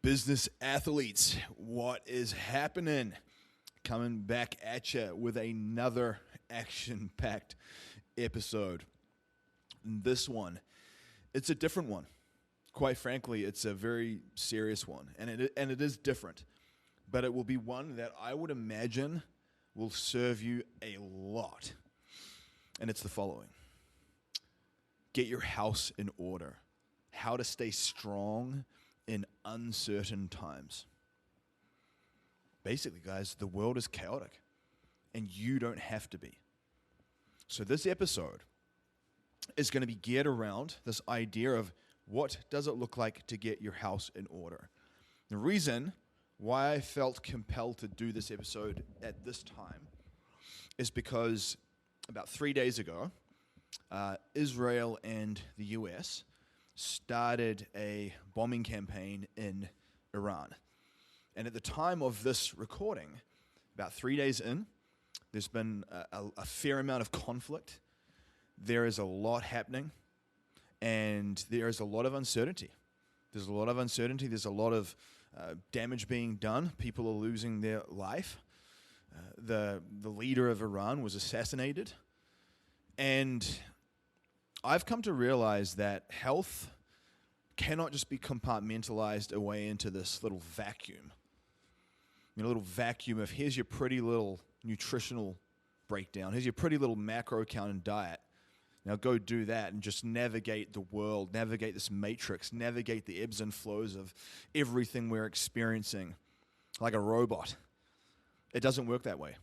Business athletes, what is happening? Coming back at you with another action-packed episode. This one, it's a different one. Quite frankly, it's a very serious one, and it is different. But it will be one that I would imagine will serve you a lot. And it's the following. Get your house in order. How to stay strong in uncertain times. Basically, guys, the world is chaotic, and you don't have to be. So this episode is going to be geared around this idea of what does it look like to get your house in order. The reason why I felt compelled to do this episode at this time is because about 3 days ago, Israel and the US started a bombing campaign in Iran. And at the time of this recording, about 3 days in, there's been a fair amount of conflict. There is a lot happening, and there is a lot of uncertainty. There's a lot of damage being done. People are losing their life. The leader of Iran was assassinated. And I've come to realize that health cannot just be compartmentalized away into this little vacuum. A little vacuum of here's your pretty little nutritional breakdown. Here's your pretty little macro count and diet. Now go do that and just navigate the world, navigate this matrix, navigate the ebbs and flows of everything we're experiencing like a robot. It doesn't work that way.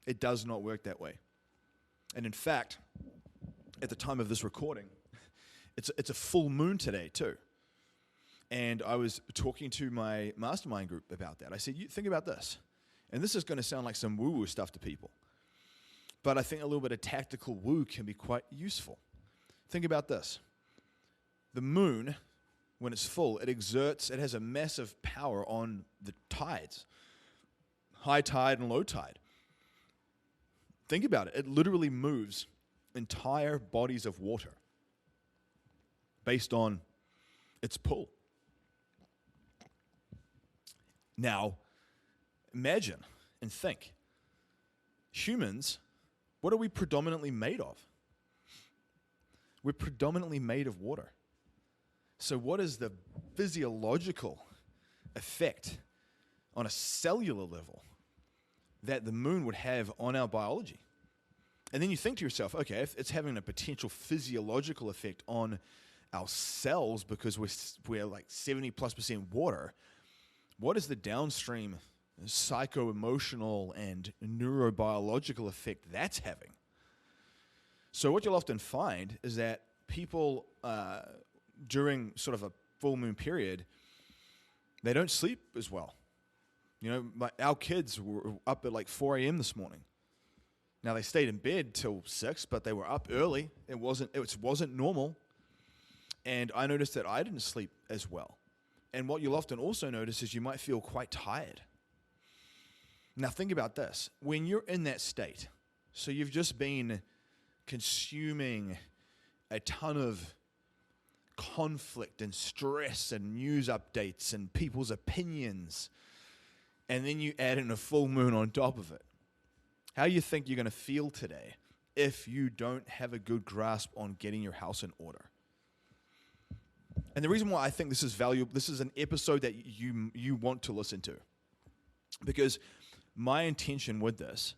It does not work that way. And in fact, at the time of this recording, it's a full moon today too. And I was talking to my mastermind group about that. I said, you think about this. And this is going to sound like some woo-woo stuff to people. But I think a little bit of tactical woo can be quite useful. Think about this. The moon, when it's full, it has a massive power on the tides. High tide and low tide. Think about it. It literally moves entire bodies of water based on its pull. Now, imagine and think. Humans, what are we predominantly made of? We're predominantly made of water. So what is the physiological effect on a cellular level that the moon would have on our biology? And then you think to yourself, okay, if it's having a potential physiological effect on our cells because we're like 70+% water, what is the downstream psycho-emotional and neurobiological effect that's having? So what you'll often find is that people during sort of a full moon period, they don't sleep as well. Our kids were up at like 4 a.m. this morning. Now they stayed in bed till 6, but they were up early. It wasn't normal. And I noticed that I didn't sleep as well. And what you'll often also notice is you might feel quite tired. Now think about this. When you're in that state, so you've just been consuming a ton of conflict and stress and news updates and people's opinions, and then you add in a full moon on top of it. How do you think you're going to feel today if you don't have a good grasp on getting your house in order? And the reason why I think this is valuable, this is an episode that you want to listen to. Because my intention with this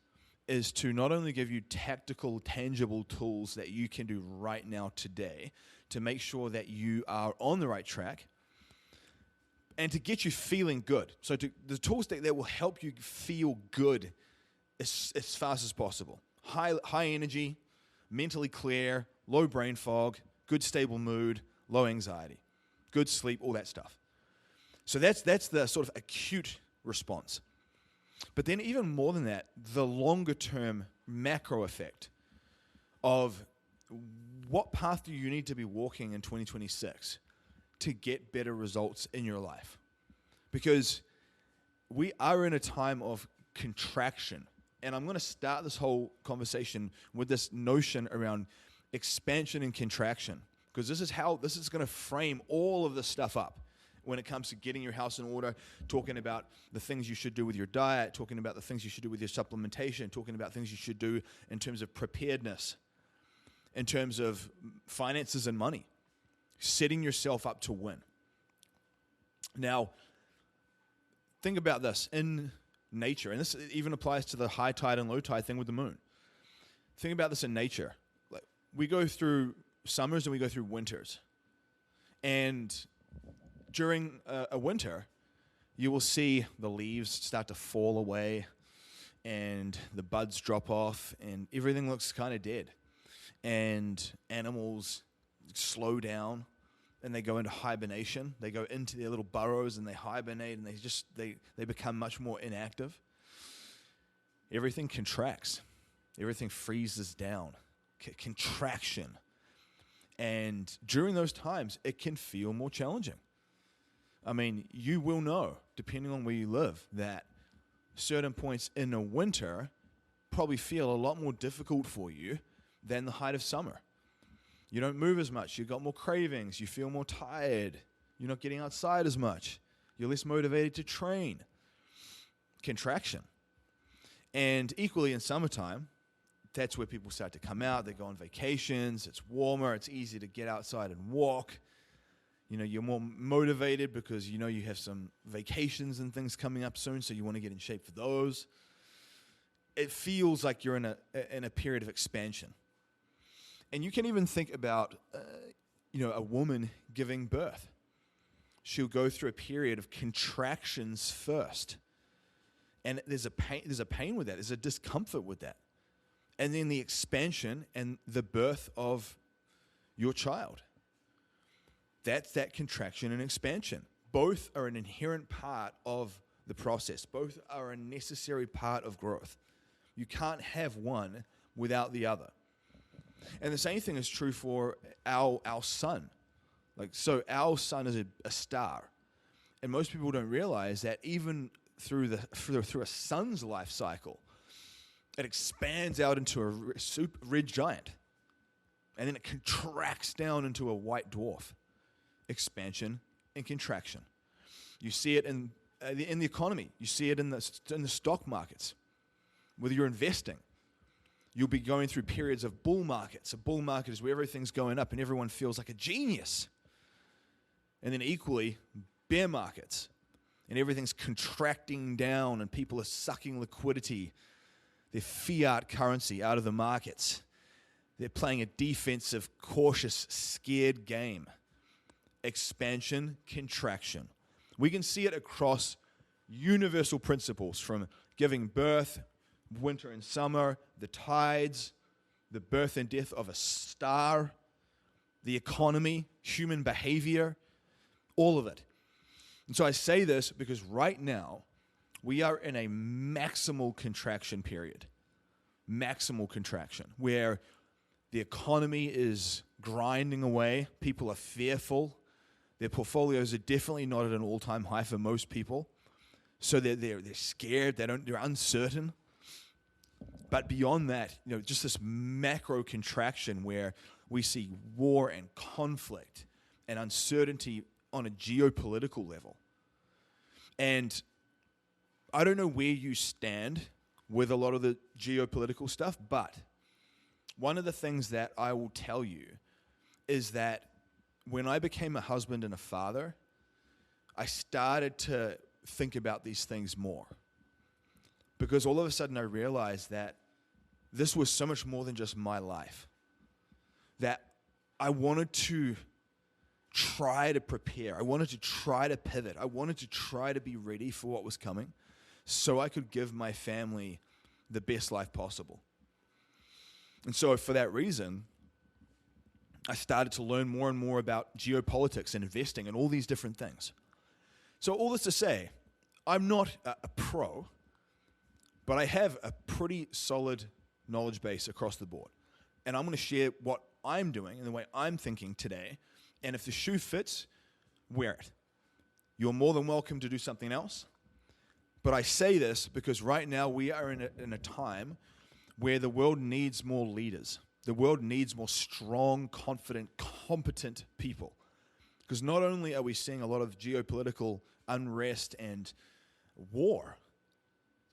is to not only give you tactical, tangible tools that you can do right now today to make sure that you are on the right track and to get you feeling good. So the tools that will help you feel good as fast as possible. High energy, mentally clear, low brain fog, good stable mood, low anxiety, good sleep, all that stuff. So that's the sort of acute response. But then even more than that, the longer term macro effect of what path do you need to be walking in 2026 to get better results in your life? Because we are in a time of contraction. And I'm going to start this whole conversation with this notion around expansion and contraction. Because this is going to frame all of this stuff up. when it comes to getting your house in order, talking about the things you should do with your diet, talking about the things you should do with your supplementation, talking about things you should do in terms of preparedness, in terms of finances and money, setting yourself up to win. Now, think about this in nature, and this even applies to the high tide and low tide thing with the moon. Think about this in nature. Like, we go through summers and we go through winters. And during a winter, you will see the leaves start to fall away and the buds drop off and everything looks kind of dead. And animals slow down and they go into hibernation. They go into their little burrows and they hibernate and they become much more inactive. Everything contracts. Everything freezes down. Contraction. And during those times, it can feel more challenging. I mean, you will know, depending on where you live, that certain points in the winter probably feel a lot more difficult for you than the height of summer. You don't move as much. You've got more cravings. You feel more tired. You're not getting outside as much. You're less motivated to train. Contraction. And equally in summertime, that's where people start to come out. They go on vacations. It's warmer. It's easy to get outside and walk. You know, you're more motivated because you know you have some vacations and things coming up soon, so you want to get in shape for those. It feels like you're in a period of expansion. And you can even think about, a woman giving birth. She'll go through a period of contractions first. And there's a pain with that. There's a discomfort with that. And then the expansion and the birth of your child. That's that contraction and expansion. Both are an inherent part of the process. Both are a necessary part of growth. You can't have one without the other. And the same thing is true for our sun. So our sun is a star. And most people don't realize that even through a sun's life cycle, it expands out into a red giant. And then it contracts down into a white dwarf. Expansion and contraction. You see it in the economy. You see it in the stock markets. Whether you're investing, you'll be going through periods of bull markets. A bull market is where everything's going up and everyone feels like a genius. And then equally, bear markets. And everything's contracting down and people are sucking liquidity, their fiat currency, out of the markets. They're playing a defensive, cautious, scared game. Expansion, contraction. We can see it across universal principles from giving birth, winter and summer, the tides, the birth and death of a star, the economy, human behavior, all of it. And so I say this because right now we are in a maximal contraction period. Maximal contraction, where the economy is grinding away. People are fearful. Their portfolios are definitely not at an all-time high for most people. So they're scared. They're uncertain. But beyond that, just this macro contraction where we see war and conflict and uncertainty on a geopolitical level. And I don't know where you stand with a lot of the geopolitical stuff, but one of the things that I will tell you is that when I became a husband and a father, I started to think about these things more. Because all of a sudden I realized that this was so much more than just my life. That I wanted to try to prepare. I wanted to try to pivot. I wanted to try to be ready for what was coming so I could give my family the best life possible. And so for that reason, I started to learn more and more about geopolitics and investing and all these different things. So all this to say, I'm not a pro, but I have a pretty solid knowledge base across the board. And I'm going to share what I'm doing and the way I'm thinking today. And if the shoe fits, wear it. You're more than welcome to do something else. But I say this because right now we are in a time where the world needs more leaders. The world needs more strong, confident, competent people. Because not only are we seeing a lot of geopolitical unrest and war,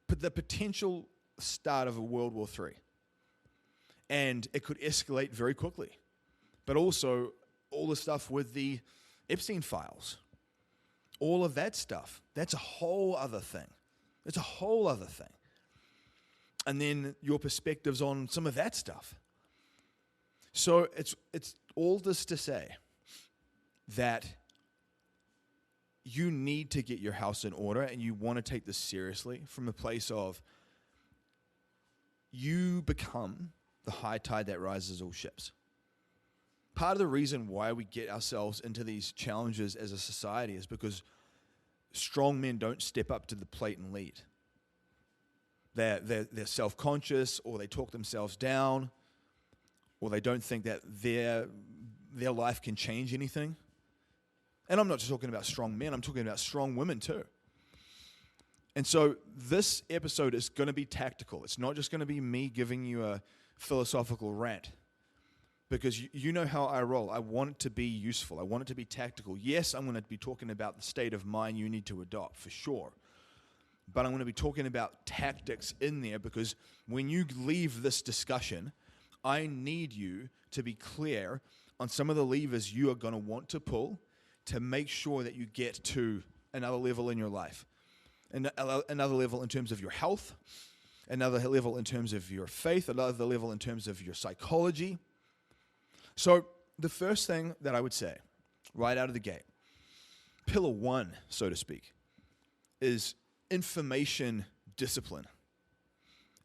but the potential start of a World War III. And it could escalate very quickly. But also all the stuff with the Epstein files, all of that stuff, that's a whole other thing. It's a whole other thing. And then your perspectives on some of that stuff. So it's all this to say that you need to get your house in order, and you want to take this seriously from a place of you become the high tide that rises all ships. Part of the reason why we get ourselves into these challenges as a society is because strong men don't step up to the plate and lead. They're self-conscious, or they talk themselves down, or they don't think that their life can change anything. And I'm not just talking about strong men, I'm talking about strong women too. And so this episode is going to be tactical. It's not just going to be me giving you a philosophical rant. Because you know how I roll. I want it to be useful. I want it to be tactical. Yes, I'm going to be talking about the state of mind you need to adopt, for sure. But I'm going to be talking about tactics in there, because when you leave this discussion, I need you to be clear on some of the levers you are going to want to pull to make sure that you get to another level in your life. Another level in terms of your health, another level in terms of your faith, another level in terms of your psychology. So the first thing that I would say right out of the gate, pillar one, so to speak, is information discipline.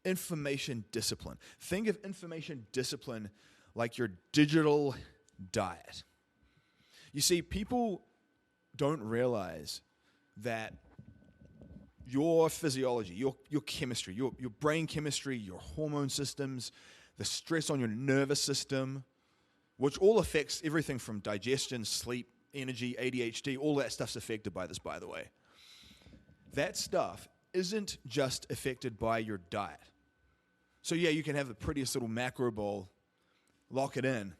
Information discipline. Think of information discipline like your digital diet. You see, people don't realize that your physiology, your chemistry, your brain chemistry, your hormone systems, the stress on your nervous system, which all affects everything from digestion, sleep, energy, ADHD, all that stuff's affected by this, by the way. That stuff isn't just affected by your diet. So yeah, you can have the prettiest little macro bowl, lock it in,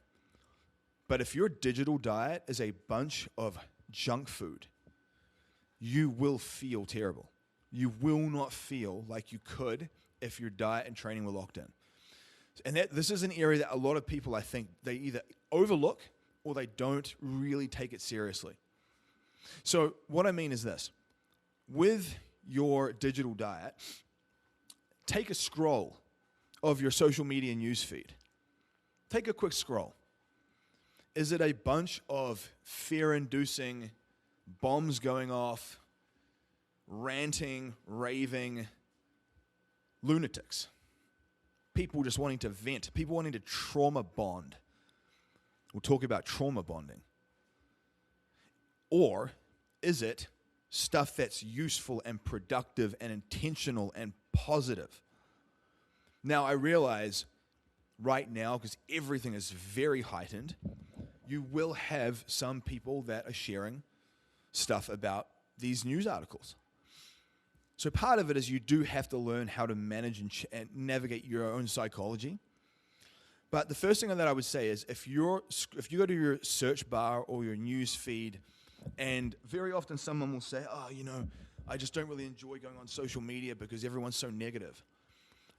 but if your digital diet is a bunch of junk food, you will feel terrible. You will not feel like you could if your diet and training were locked in. And this is an area that a lot of people, I think, they either overlook or they don't really take it seriously. So what I mean is this. With your digital diet, take a scroll of your social media newsfeed. Take a quick scroll. Is it a bunch of fear-inducing bombs going off, ranting, raving lunatics? People just wanting to vent, people wanting to trauma bond. We'll talk about trauma bonding. Or is it stuff that's useful and productive and intentional and positive? Now, I realize right now, because everything is very heightened, you will have some people that are sharing stuff about these news articles. So part of it is you do have to learn how to manage and navigate your own psychology. But the first thing that I would say is if you go to your search bar or your news feed, and very often someone will say, I just don't really enjoy going on social media because everyone's so negative.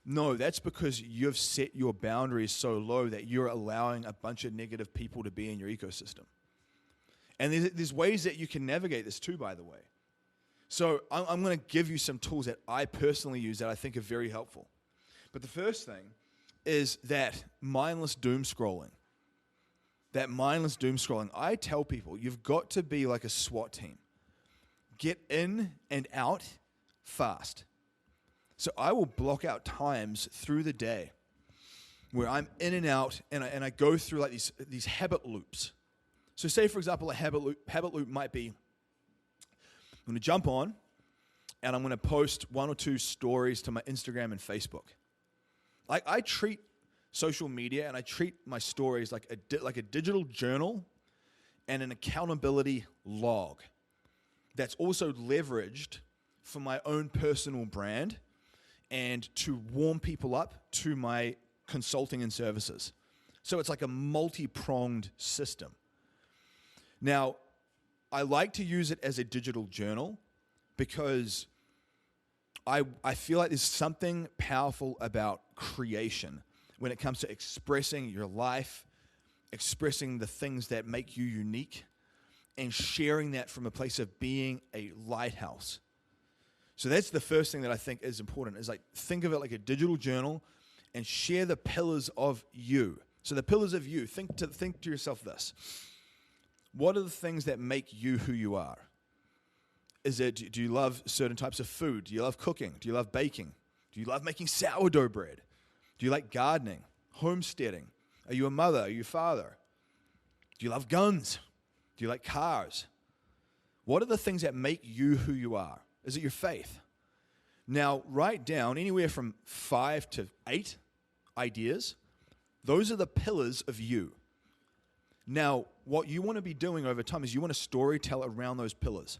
No, that's because you've set your boundaries so low that you're allowing a bunch of negative people to be in your ecosystem. And there's ways that you can navigate this too, by the way. So I'm going to give you some tools that I personally use that I think are very helpful. But the first thing is that mindless doom scrolling. That mindless doom scrolling. I tell people, you've got to be like a SWAT team. Get in and out fast. So I will block out times through the day where I'm in and out, and I go through like these habit loops. So say, for example, a habit loop might be, I'm going to jump on, and I'm going to post 1 or 2 stories to my Instagram and Facebook. Like I treat social media and I treat my stories like a digital journal and an accountability log that's also leveraged for my own personal brand and to warm people up to my consulting and services. So it's like a multi-pronged system. Now, I like to use it as a digital journal because I feel like there's something powerful about creation when it comes to expressing your life, expressing the things that make you unique, and sharing that from a place of being a lighthouse. So that's the first thing that I think is important, is like think of it like a digital journal and share the pillars of you. So the pillars of you, think to yourself this. What are the things that make you who you are? Do you love certain types of food? Do you love cooking? Do you love baking? Do you love making sourdough bread? Do you like gardening, homesteading? Are you a mother? Are you a father? Do you love guns? Do you like cars? What are the things that make you who you are? Is it your faith? Now, write down anywhere from 5 to 8 ideas. Those are the pillars of you. Now, what you want to be doing over time is you want to storytell around those pillars.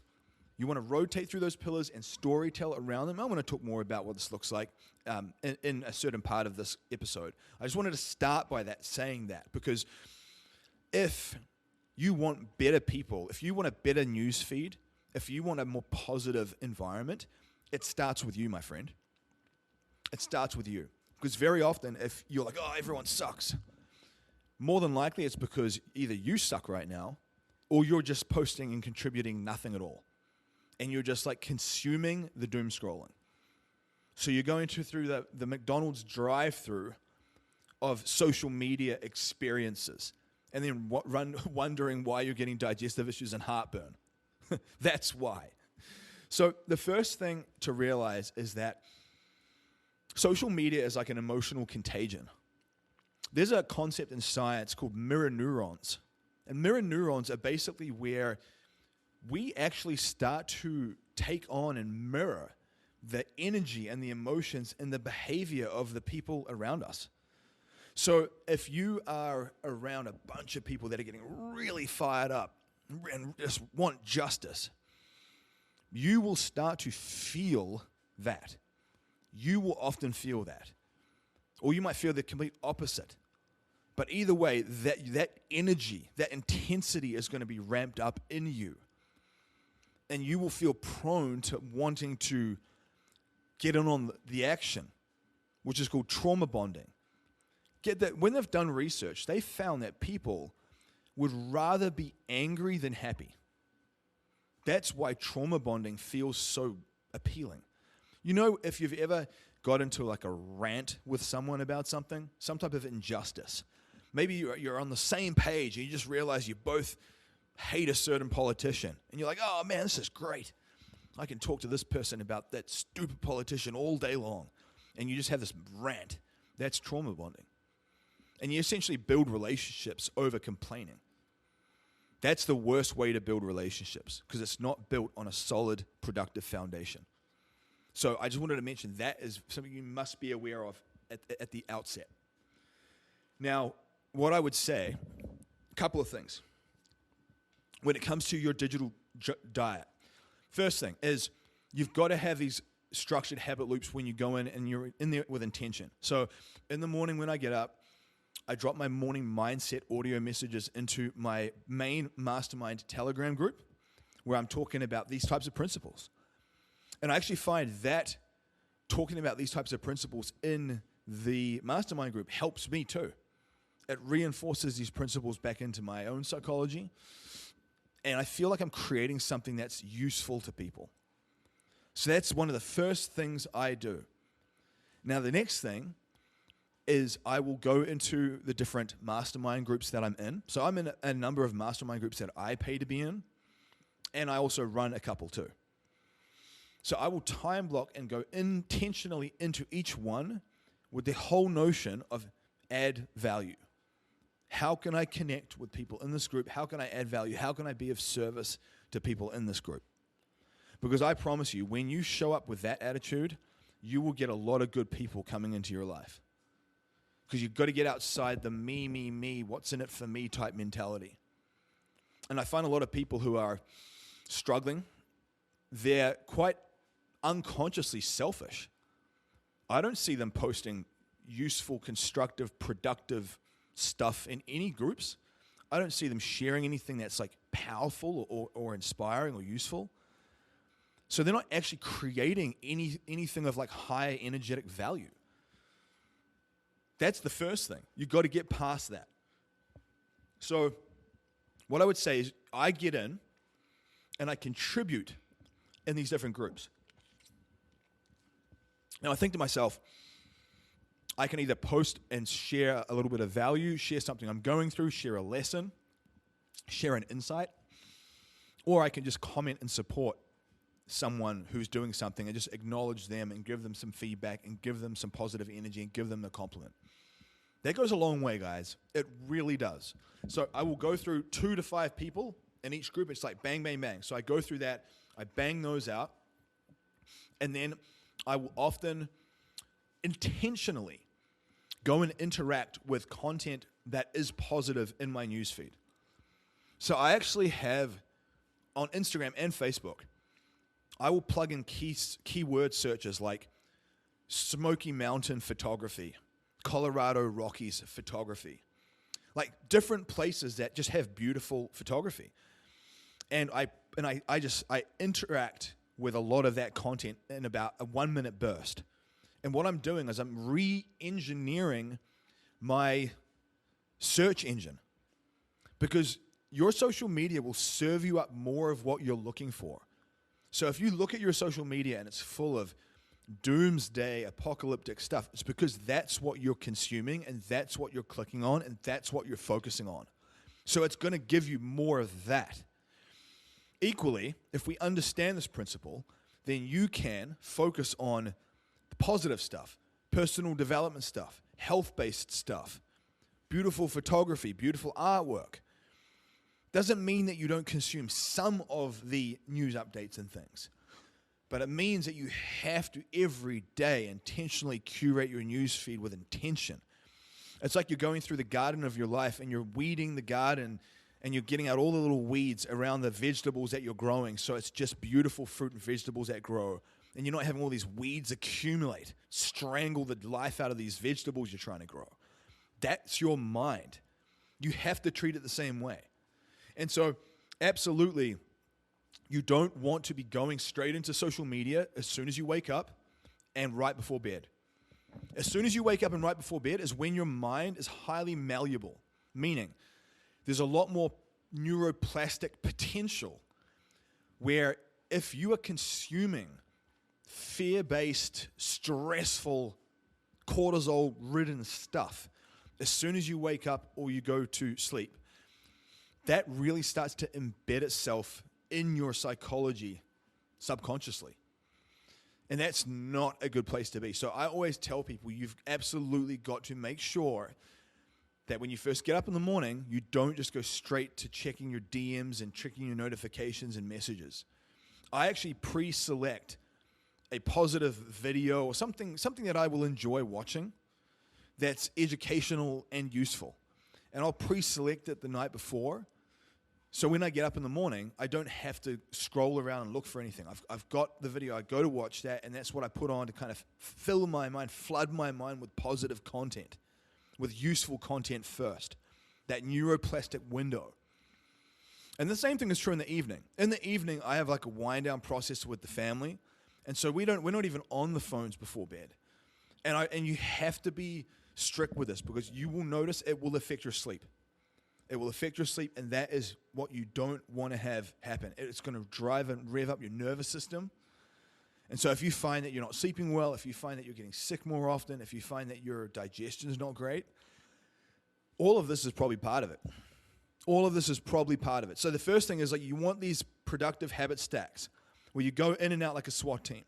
You want to rotate through those pillars and storytell around them. I want to talk more about what this looks like in a certain part of this episode. I just wanted to start by saying that, because if you want better people, if you want a better news feed, if you want a more positive environment, it starts with you, my friend. It starts with you. Because very often, if you're like, oh, everyone sucks, more than likely it's because either you suck right now or you're just posting and contributing nothing at all. And you're just like consuming the doom scrolling. So you're going through the McDonald's drive-through of social media experiences and then wondering why you're getting digestive issues and heartburn. That's why. So the first thing to realize is that social media is like an emotional contagion. There's a concept in science called mirror neurons. And mirror neurons are basically where we actually start to take on and mirror the energy and the emotions and the behavior of the people around us. So if you are around a bunch of people that are getting really fired up and just want justice, you will start to feel that. You will often feel that. Or you might feel the complete opposite. But either way, that energy, that intensity is going to be ramped up in you. And you will feel prone to wanting to get in on the action, which is called trauma bonding. Get that when they've done research, they found that people would rather be angry than happy. That's why trauma bonding feels so appealing. You know, if you've ever got into like a rant with someone about something, some type of injustice, maybe you're on the same page and you just realize you both hate a certain politician. And you're like, oh man, this is great. I can talk to this person about that stupid politician all day long. And you just have this rant. That's trauma bonding. And you essentially build relationships over complaining. That's the worst way to build relationships because it's not built on a solid, productive foundation. So I just wanted to mention that is something you must be aware of at the outset. Now, what I would say, a couple of things. When it comes to your digital diet, first thing is you've got to have these structured habit loops when you go in and you're in there with intention. So in the morning when I get up, I drop my morning mindset audio messages into my main mastermind Telegram group where I'm talking about these types of principles. And I actually find that talking about these types of principles in the mastermind group helps me too. It reinforces these principles back into my own psychology. And I feel like I'm creating something that's useful to people. So that's one of the first things I do. Now, the next thing is I will go into the different mastermind groups that I'm in. So I'm in a number of mastermind groups that I pay to be in, and I also run a couple too. So I will time block and go intentionally into each one with the whole notion of add value. How can I connect with people in this group? How can I add value? How can I be of service to people in this group? Because I promise you, when you show up with that attitude, you will get a lot of good people coming into your life. Because you've got to get outside the me, what's in it for me type mentality. And I find a lot of people who are struggling, they're quite unconsciously selfish. I don't see them posting useful, constructive, productive stuff in any groups. I don't see them sharing anything that's like powerful or inspiring or useful. So they're not actually creating anything of like higher energetic value. That's the first thing. You've got to get past that. So what I would say is I get in and I contribute in these different groups. Now I think to myself, I can either post and share a little bit of value, share something I'm going through, share a lesson, share an insight, or I can just comment and support someone who's doing something and just acknowledge them and give them some feedback and give them some positive energy and give them a compliment. That goes a long way, guys. It really does. So I will go through 2 to 5 people in each group. It's like bang, bang, bang. So I go through that, I bang those out, and then I will often intentionally go and interact with content that is positive in my newsfeed. So I actually have on Instagram and Facebook, I will plug in keyword searches like Smoky Mountain photography, Colorado Rockies photography, like different places that just have beautiful photography. And I interact with a lot of that content in about a 1-minute burst. And what I'm doing is I'm re-engineering my search engine, because your social media will serve you up more of what you're looking for. So if you look at your social media and it's full of doomsday, apocalyptic stuff, it's because that's what you're consuming and that's what you're clicking on and that's what you're focusing on. So it's going to give you more of that. Equally, if we understand this principle, then you can focus on the positive stuff, personal development stuff, health-based stuff, beautiful photography, beautiful artwork. Doesn't mean that you don't consume some of the news updates and things, but it means that you have to every day intentionally curate your news feed with intention. It's like you're going through the garden of your life and you're weeding the garden and you're getting out all the little weeds around the vegetables that you're growing, so it's just beautiful fruit and vegetables that grow, and you're not having all these weeds accumulate, strangle the life out of these vegetables you're trying to grow. That's your mind. You have to treat it the same way. And so, absolutely, you don't want to be going straight into social media as soon as you wake up and right before bed. As soon as you wake up and right before bed is when your mind is highly malleable, meaning there's a lot more neuroplastic potential, where if you are consuming fear-based, stressful, cortisol-ridden stuff as soon as you wake up or you go to sleep, that really starts to embed itself in your psychology subconsciously. And that's not a good place to be. So I always tell people, you've absolutely got to make sure that when you first get up in the morning, you don't just go straight to checking your DMs and checking your notifications and messages. I actually pre-select a positive video or something that I will enjoy watching that's educational and useful. And I'll pre-select it the night before. So when I get up in the morning, I don't have to scroll around and look for anything. I've got the video, I go to watch that, and that's what I put on to kind of fill my mind, flood my mind with positive content, with useful content first. That neuroplastic window. And the same thing is true in the evening. In the evening, I have like a wind down process with the family. And so we're not even on the phones before bed. And you have to be strict with this, because you will notice it will affect your sleep. It will affect your sleep, and that is what you don't want to have happen. It's going to drive and rev up your nervous system. And so if you find that you're not sleeping well, if you find that you're getting sick more often, if you find that your digestion is not great, all of this is probably part of it. All of this is probably part of it. So the first thing is, like, you want these productive habit stacks where you go in and out like a SWAT team.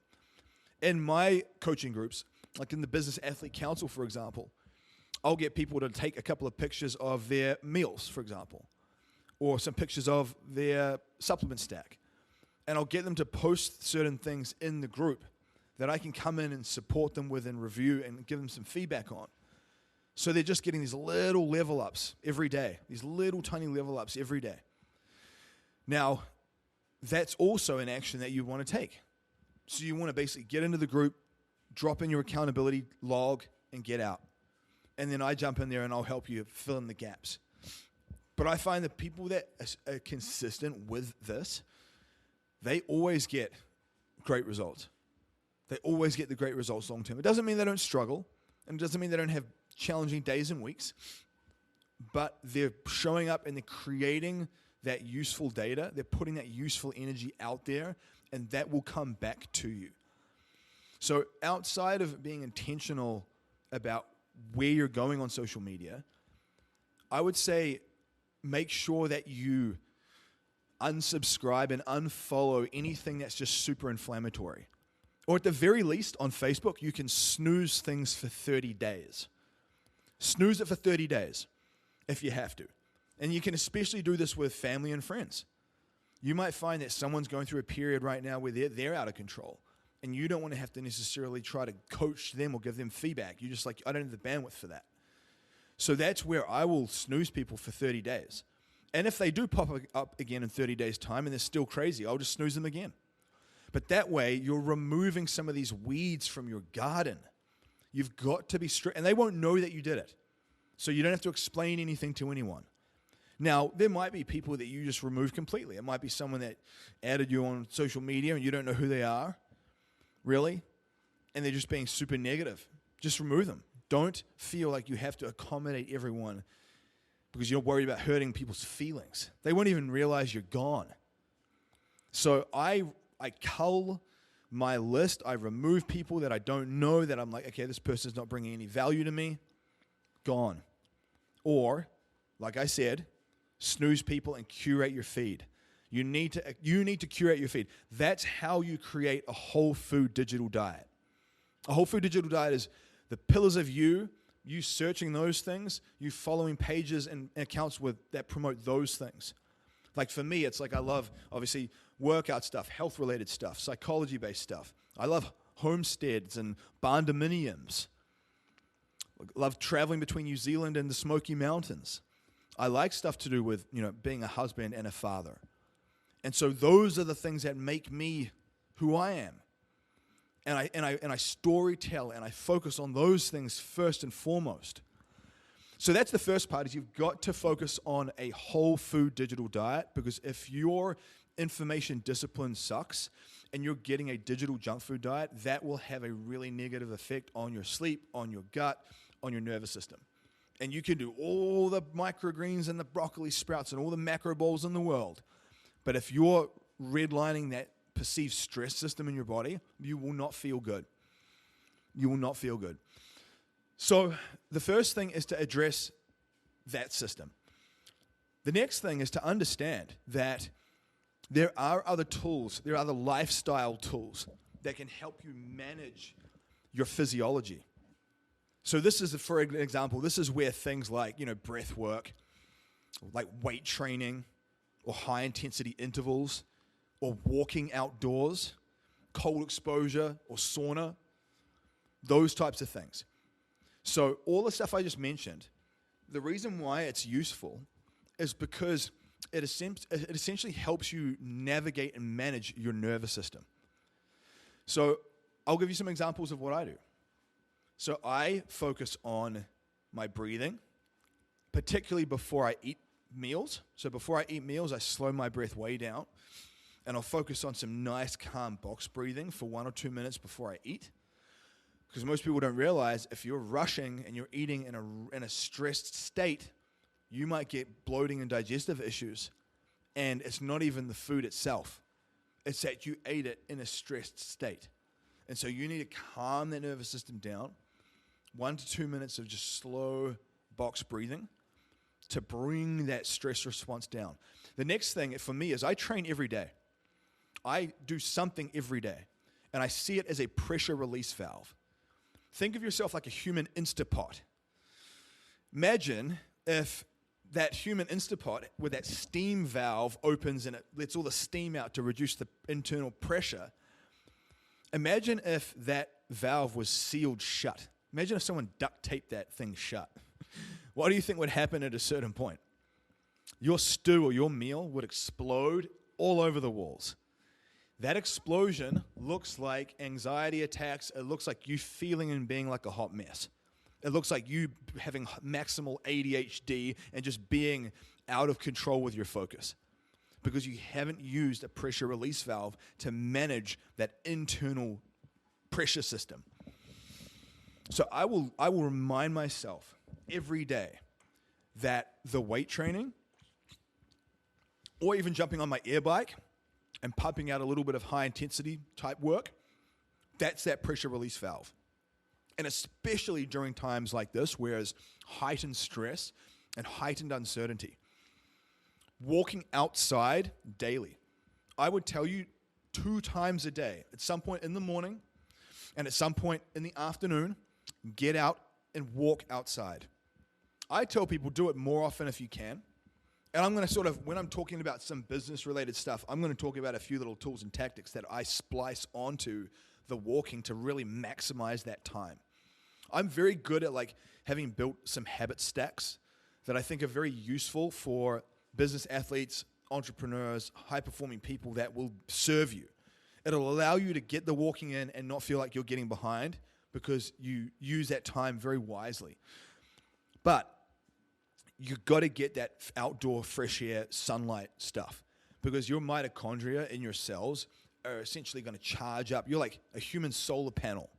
In my coaching groups, like in the Business Athlete Council, for example, I'll get people to take a couple of pictures of their meals, for example, or some pictures of their supplement stack. And I'll get them to post certain things in the group that I can come in and support them with and review and give them some feedback on. So they're just getting these little level ups every day, these little tiny level ups every day. Now, that's also an action that you want to take. So you want to basically get into the group, drop in your accountability log, and get out. And then I jump in there and I'll help you fill in the gaps. But I find that people that are consistent with this, they always get great results. They always get the great results long term. It doesn't mean they don't struggle, and it doesn't mean they don't have challenging days and weeks, but they're showing up and they're creating that useful data. They're putting that useful energy out there, and that will come back to you. So outside of being intentional about where you're going on social media, I would say make sure that you unsubscribe and unfollow anything that's just super inflammatory. Or at the very least, on Facebook, you can snooze things for 30 days. Snooze it for 30 days if you have to. And you can especially do this with family and friends. You might find that someone's going through a period right now where they're out of control, and you don't want to have to necessarily try to coach them or give them feedback. You're just like, I don't have the bandwidth for that. So that's where I will snooze people for 30 days. And if they do pop up again in 30 days' time and they're still crazy, I'll just snooze them again. But that way, you're removing some of these weeds from your garden. You've got to be strict, and they won't know that you did it. So you don't have to explain anything to anyone. Now, there might be people that you just remove completely. It might be someone that added you on social media and you don't know who they are, really, and they're just being super negative. Just remove them. Don't feel like you have to accommodate everyone because you're worried about hurting people's feelings. They won't even realize you're gone. So I cull my list. I remove people that I don't know, that I'm like, okay, this person's not bringing any value to me. Gone. Or, like I said, snooze people and curate your feed. You need to curate your feed. That's how you create a whole food digital diet. A whole food digital diet is the pillars of you searching those things, you following pages and accounts that promote those things. Like for me, it's like I love, obviously, workout stuff, health-related stuff, psychology-based stuff. I love homesteads and barndominiums. Love traveling between New Zealand and the Smoky Mountains. I like stuff to do with, being a husband and a father. And so those are the things that make me who I am. And I storytell and I focus on those things first and foremost. So that's the first part, is you've got to focus on a whole food digital diet, because if your information discipline sucks and you're getting a digital junk food diet, that will have a really negative effect on your sleep, on your gut, on your nervous system. And you can do all the microgreens and the broccoli sprouts and all the macro bowls in the world, but if you're redlining that perceived stress system in your body, you will not feel good. You will not feel good. So the first thing is to address that system. The next thing is to understand that there are other tools, there are other lifestyle tools that can help you manage your physiology. So this is, for example, this is where things like, breath work, like weight training, or high intensity intervals, or walking outdoors, cold exposure, or sauna, those types of things. So all the stuff I just mentioned, the reason why it's useful is because it essentially helps you navigate and manage your nervous system. So I'll give you some examples of what I do. So I focus on my breathing, particularly before I eat meals. So before I eat meals, I slow my breath way down, and I'll focus on some nice, calm box breathing for 1 or 2 minutes before I eat. Because most people don't realize, if you're rushing and you're eating in a stressed state, you might get bloating and digestive issues. And it's not even the food itself. It's that you ate it in a stressed state. And so you need to calm that nervous system down. 1 to 2 minutes of just slow box breathing to bring that stress response down. The next thing for me is I train every day. I do something every day, and I see it as a pressure release valve. Think of yourself like a human Instapot. Imagine if that human Instapot with that steam valve opens and it lets all the steam out to reduce the internal pressure. Imagine if that valve was sealed shut. Imagine if someone duct taped that thing shut. What do you think would happen at a certain point? Your stew or your meal would explode all over the walls. That explosion looks like anxiety attacks. It looks like you feeling and being like a hot mess. It looks like you having maximal ADHD and just being out of control with your focus because you haven't used a pressure release valve to manage that internal pressure system. So I will remind myself every day that the weight training or even jumping on my air bike and pumping out a little bit of high intensity type work, that's that pressure release valve. And especially during times like this, where there's heightened stress and heightened uncertainty. Walking outside daily. I would tell you 2 times a day, at some point in the morning and at some point in the afternoon, get out and walk outside. I tell people do it more often if you can. And I'm going to when I'm talking about some business-related stuff, I'm going to talk about a few little tools and tactics that I splice onto the walking to really maximize that time. I'm very good at having built some habit stacks that I think are very useful for business athletes, entrepreneurs, high-performing people that will serve you. It'll allow you to get the walking in and not feel like you're getting behind because you use that time very wisely. But you've got to get that outdoor fresh air, sunlight stuff because your mitochondria in your cells are essentially going to charge up. You're like a human solar panel.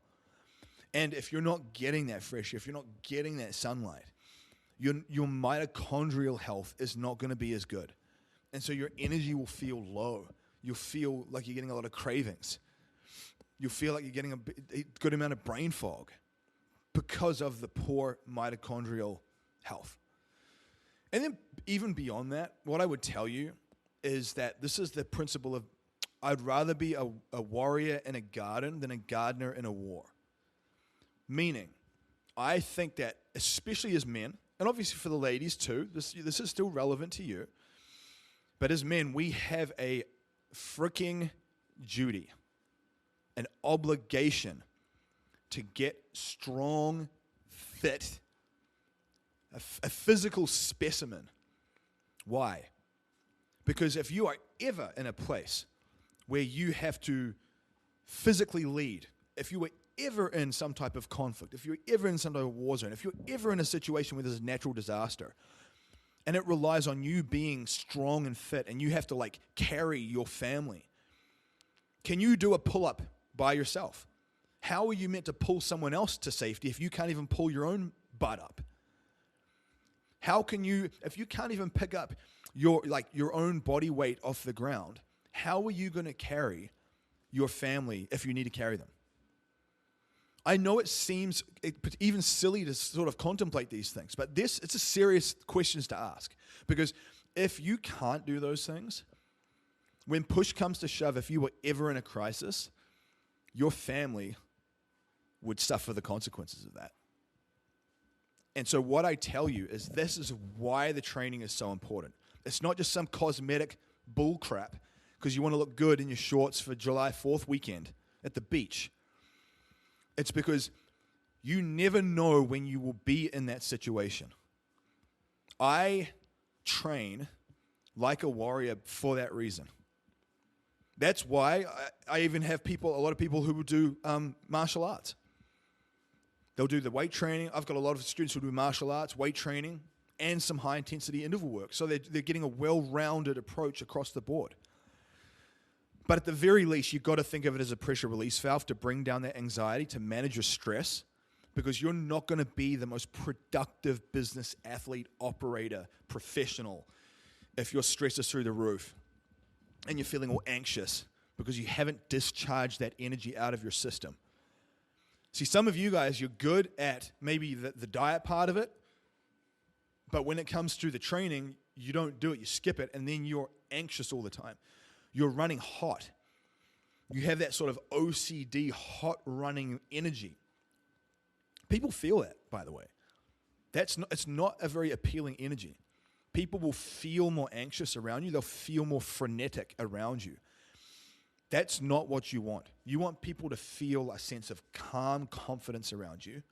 And if you're not getting that fresh air, if you're not getting that sunlight, your mitochondrial health is not going to be as good. And so your energy will feel low. You'll feel like you're getting a lot of cravings. You'll feel like you're getting a good amount of brain fog because of the poor mitochondrial health. And then even beyond that, what I would tell you is that this is the principle of I'd rather be a warrior in a garden than a gardener in a war. Meaning, I think that especially as men, and obviously for the ladies too, this is still relevant to you, but as men, we have a freaking duty, an obligation to get strong, fit, a physical specimen. Why? Because if you are ever in a place where you have to physically lead, if you were ever in some type of conflict, if you're ever in some type of war zone, if you're ever in a situation where there's a natural disaster, and it relies on you being strong and fit, and you have to carry your family, can you do a pull-up by yourself? How are you meant to pull someone else to safety if you can't even pull your own butt up? How can you, if you can't even pick up your own body weight off the ground, how are you going to carry your family if you need to carry them? I know it seems even silly to sort of contemplate these things, but it's a serious questions to ask. Because if you can't do those things, when push comes to shove, if you were ever in a crisis, your family would suffer the consequences of that. And so what I tell you is this is why the training is so important. It's not just some cosmetic bull crap because you want to look good in your shorts for July 4th weekend at the beach. It's because you never know when you will be in that situation. I train like a warrior for that reason. That's why I even have a lot of people who will do martial arts. They'll do the weight training. I've got a lot of students who do martial arts, weight training, and some high-intensity interval work. So they're getting a well-rounded approach across the board. But at the very least, you've got to think of it as a pressure release valve to bring down that anxiety, to manage your stress, because you're not going to be the most productive business athlete, operator, professional if your stress is through the roof and you're feeling all anxious because you haven't discharged that energy out of your system. See, some of you guys, you're good at maybe the diet part of it, but when it comes to the training, you don't do it. You skip it, and then you're anxious all the time. You're running hot. You have that sort of OCD, hot running energy. People feel that, by the way. It's not a very appealing energy. People will feel more anxious around you. They'll feel more frenetic around you. That's not what you want. You want people to feel a sense of calm confidence around you.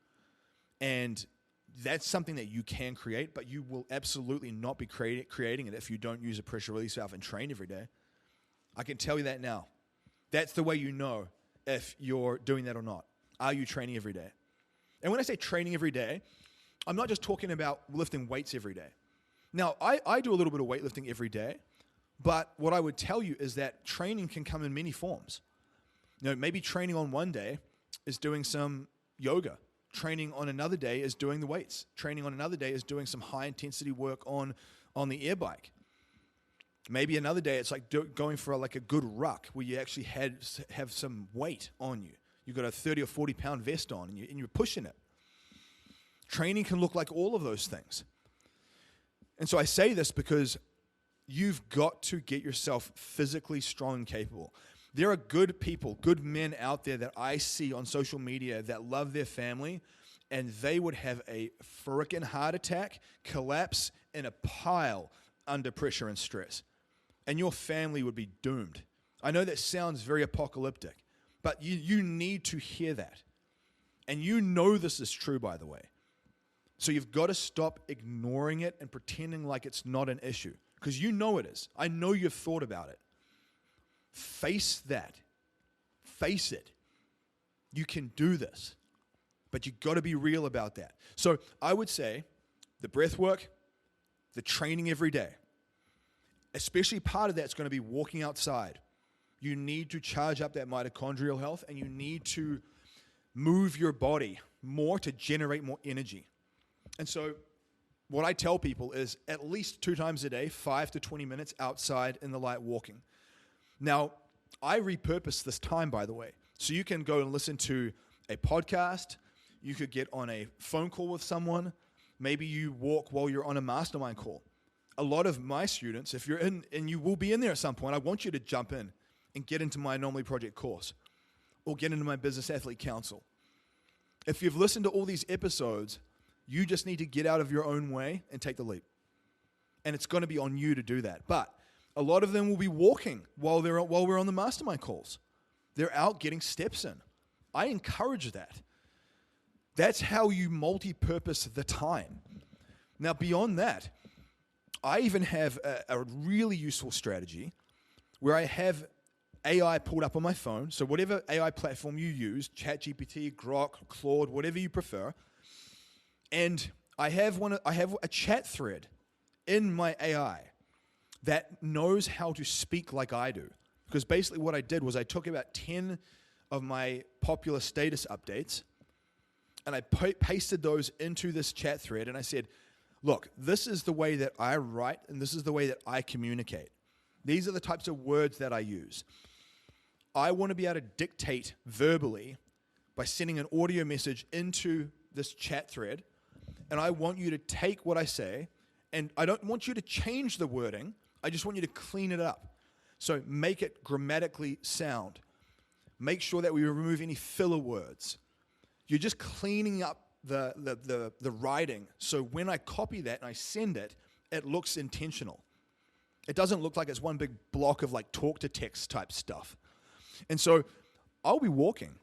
And that's something that you can create, but you will absolutely not be creating it if you don't use a pressure release valve and train every day. I can tell you that now. That's the way you know if you're doing that or not. Are you training every day? And when I say training every day, I'm not just talking about lifting weights every day. Now, I do a little bit of weightlifting every day, but what I would tell you is that training can come in many forms. Maybe training on one day is doing some yoga. Training on another day is doing the weights. Training on another day is doing some high-intensity work on the air bike. Maybe another day it's like going for a good ruck where you actually have some weight on you. You've got a 30 or 40-pound vest on and you're pushing it. Training can look like all of those things. And so I say this because you've got to get yourself physically strong and capable. There are good people, good men out there that I see on social media that love their family, and they would have a frickin' heart attack, collapse in a pile under pressure and stress. And your family would be doomed. I know that sounds very apocalyptic, but you need to hear that. And you know this is true, by the way. So you've got to stop ignoring it and pretending like it's not an issue, because you know it is. I know you've thought about it. Face that. Face it. You can do this, but you've got to be real about that. So I would say the breath work, the training every day, especially part of that's going to be walking outside. You need to charge up that mitochondrial health, and you need to move your body more to generate more energy. And so what I tell people is at least 2 times a day, 5 to 20 minutes outside in the light walking. Now, I repurpose this time, by the way. So you can go and listen to a podcast. You could get on a phone call with someone. Maybe you walk while you're on a mastermind call. A lot of my students, if you're in, and you will be in there at some point, I want you to jump in and get into my Anomaly Project course or get into my Business Athlete Council. If you've listened to all these episodes, you just need to get out of your own way and take the leap. And it's going to be on you to do that. But a lot of them will be walking while we're on the mastermind calls. They're out getting steps in. I encourage that. That's how you multi-purpose the time. Now, beyond that, I even have a really useful strategy where I have AI pulled up on my phone. So whatever AI platform you use, ChatGPT, Grok, Claude, whatever you prefer, and I have a chat thread in my AI that knows how to speak like I do. Because basically what I did was I took about 10 of my popular status updates and I pasted those into this chat thread, and I said, look, this is the way that I write and this is the way that I communicate. These are the types of words that I use. I want to be able to dictate verbally by sending an audio message into this chat thread, and I want you to take what I say, and I don't want you to change the wording. I just want you to clean it up. So make it grammatically sound. Make sure that we remove any filler words. You're just cleaning up the writing, so when I copy that and I send it, it looks intentional. It doesn't look like it's one big block of like talk-to-text type stuff. And so I'll be walking,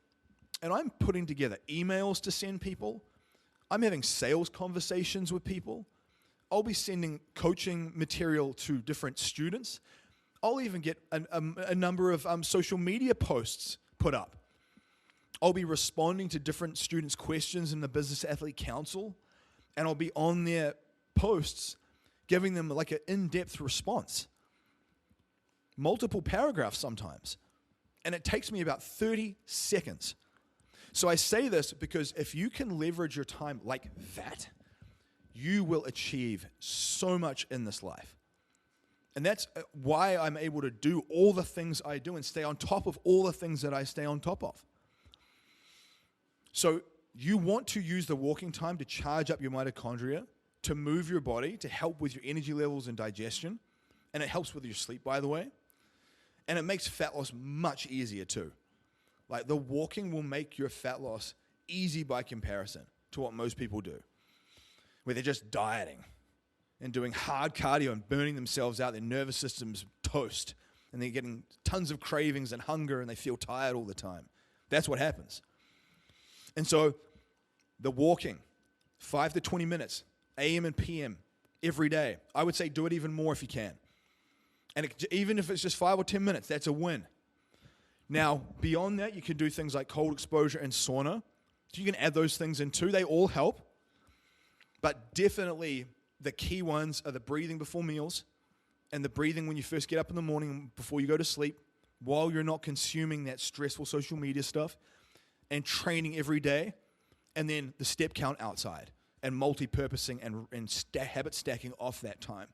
and I'm putting together emails to send people. I'm having sales conversations with people. I'll be sending coaching material to different students. I'll even get a number of social media posts put up. I'll be responding to different students' questions in the Business Athlete Council, and I'll be on their posts giving them like an in-depth response. Multiple paragraphs sometimes. And it takes me about 30 seconds. So I say this because if you can leverage your time like that, you will achieve so much in this life. And that's why I'm able to do all the things I do and stay on top of all the things that I stay on top of. So you want to use the walking time to charge up your mitochondria, to move your body, to help with your energy levels and digestion. And it helps with your sleep, by the way. And it makes fat loss much easier too. Like the walking will make your fat loss easy by comparison to what most people do, where they're just dieting and doing hard cardio and burning themselves out. Their nervous system's toast, and they're getting tons of cravings and hunger, and they feel tired all the time. That's what happens. And so the walking, 5 to 20 minutes, AM and PM, every day. I would say do it even more if you can. And even if it's just 5 or 10 minutes, that's a win. Now, beyond that, you can do things like cold exposure and sauna. So you can add those things in too. They all help. But definitely the key ones are the breathing before meals and the breathing when you first get up in the morning before you go to sleep, while you're not consuming that stressful social media stuff, and training every day, and then the step count outside and multi-purposing and habit stacking off that time.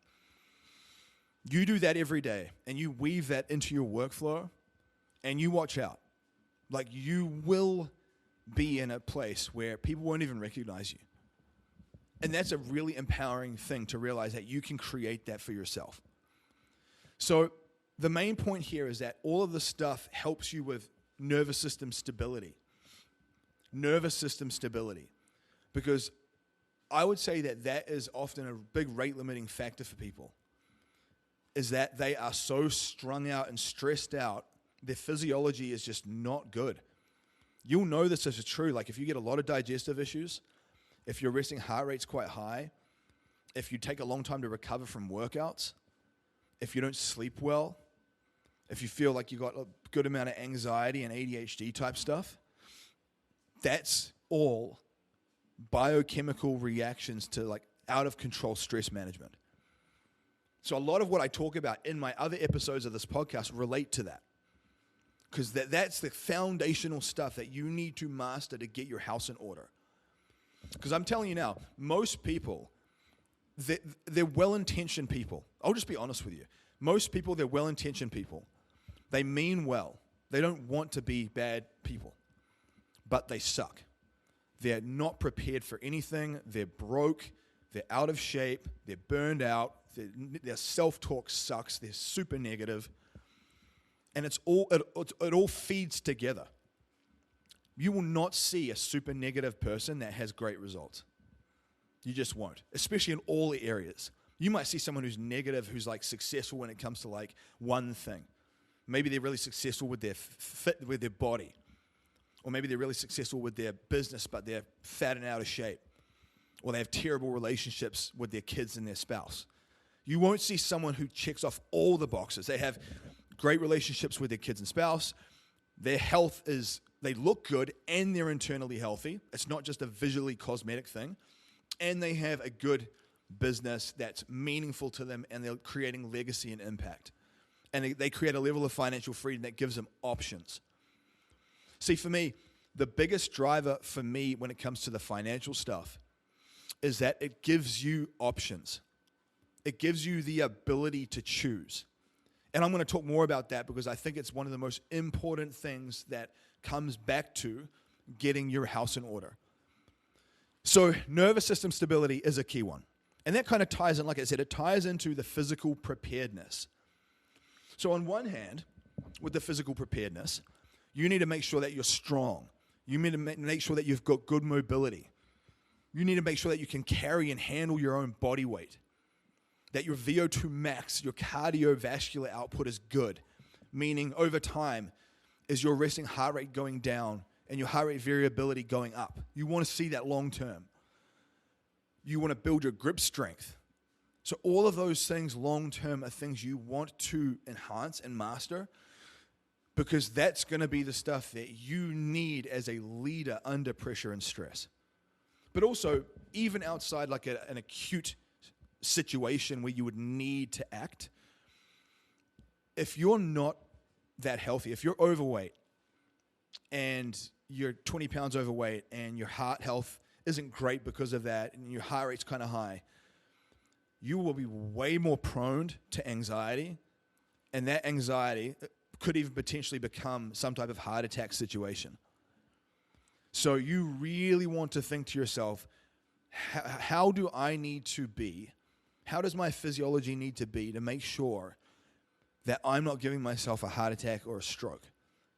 You do that every day and you weave that into your workflow and you watch out. Like, you will be in a place where people won't even recognize you. And that's a really empowering thing to realize that you can create that for yourself. So the main point here is that all of this stuff helps you with nervous system stability. Nervous system stability. Because I would say that that is often a big rate limiting factor for people, is that they are so strung out and stressed out, their physiology is just not good. You'll know this is true. Like, if you get a lot of digestive issues, if your resting heart rate's quite high, if you take a long time to recover from workouts, if you don't sleep well, if you feel like you've got a good amount of anxiety and ADHD type stuff, that's all biochemical reactions to like out of control stress management. So a lot of what I talk about in my other episodes of this podcast relate to that. Because that's the foundational stuff that you need to master to get your house in order. Because I'm telling you now, most people, they're well-intentioned people. I'll just be honest with you. Most people, they're well-intentioned people. They mean well. They don't want to be bad people. But they suck. They're not prepared for anything. They're broke. They're out of shape. They're burned out. Their self-talk sucks. They're super negative. And it all feeds together. You will not see a super negative person that has great results. You just won't, especially in all areas. You might see someone who's negative, who's like successful when it comes to like one thing. Maybe they're really successful with their with their body. Or maybe they're really successful with their business, but they're fat and out of shape. Or they have terrible relationships with their kids and their spouse. You won't see someone who checks off all the boxes. They have great relationships with their kids and spouse. Their health they look good and they're internally healthy. It's not just a visually cosmetic thing. And they have a good business that's meaningful to them, and they're creating legacy and impact. And they create a level of financial freedom that gives them options. See, for me, the biggest driver for me when it comes to the financial stuff is that it gives you options. It gives you the ability to choose. And I'm going to talk more about that because I think it's one of the most important things that comes back to getting your house in order. So nervous system stability is a key one. And that kind of ties in, like I said, it ties into the physical preparedness. So on one hand, with the physical preparedness, you need to make sure that you're strong. You need to make sure that you've got good mobility. You need to make sure that you can carry and handle your own body weight. That your VO2 max, your cardiovascular output is good. Meaning over time, is your resting heart rate going down and your heart rate variability going up? You want to see that long term. You want to build your grip strength. So all of those things long term are things you want to enhance and master, because that's going to be the stuff that you need as a leader under pressure and stress. But also, even outside like an acute situation where you would need to act, if you're not that healthy, if you're overweight and you're 20 pounds overweight and your heart health isn't great because of that and your heart rate's kind of high, you will be way more prone to anxiety, and that anxiety could even potentially become some type of heart attack situation. So you really want to think to yourself, how do I need to be? How does my physiology need to be to make sure that I'm not giving myself a heart attack or a stroke,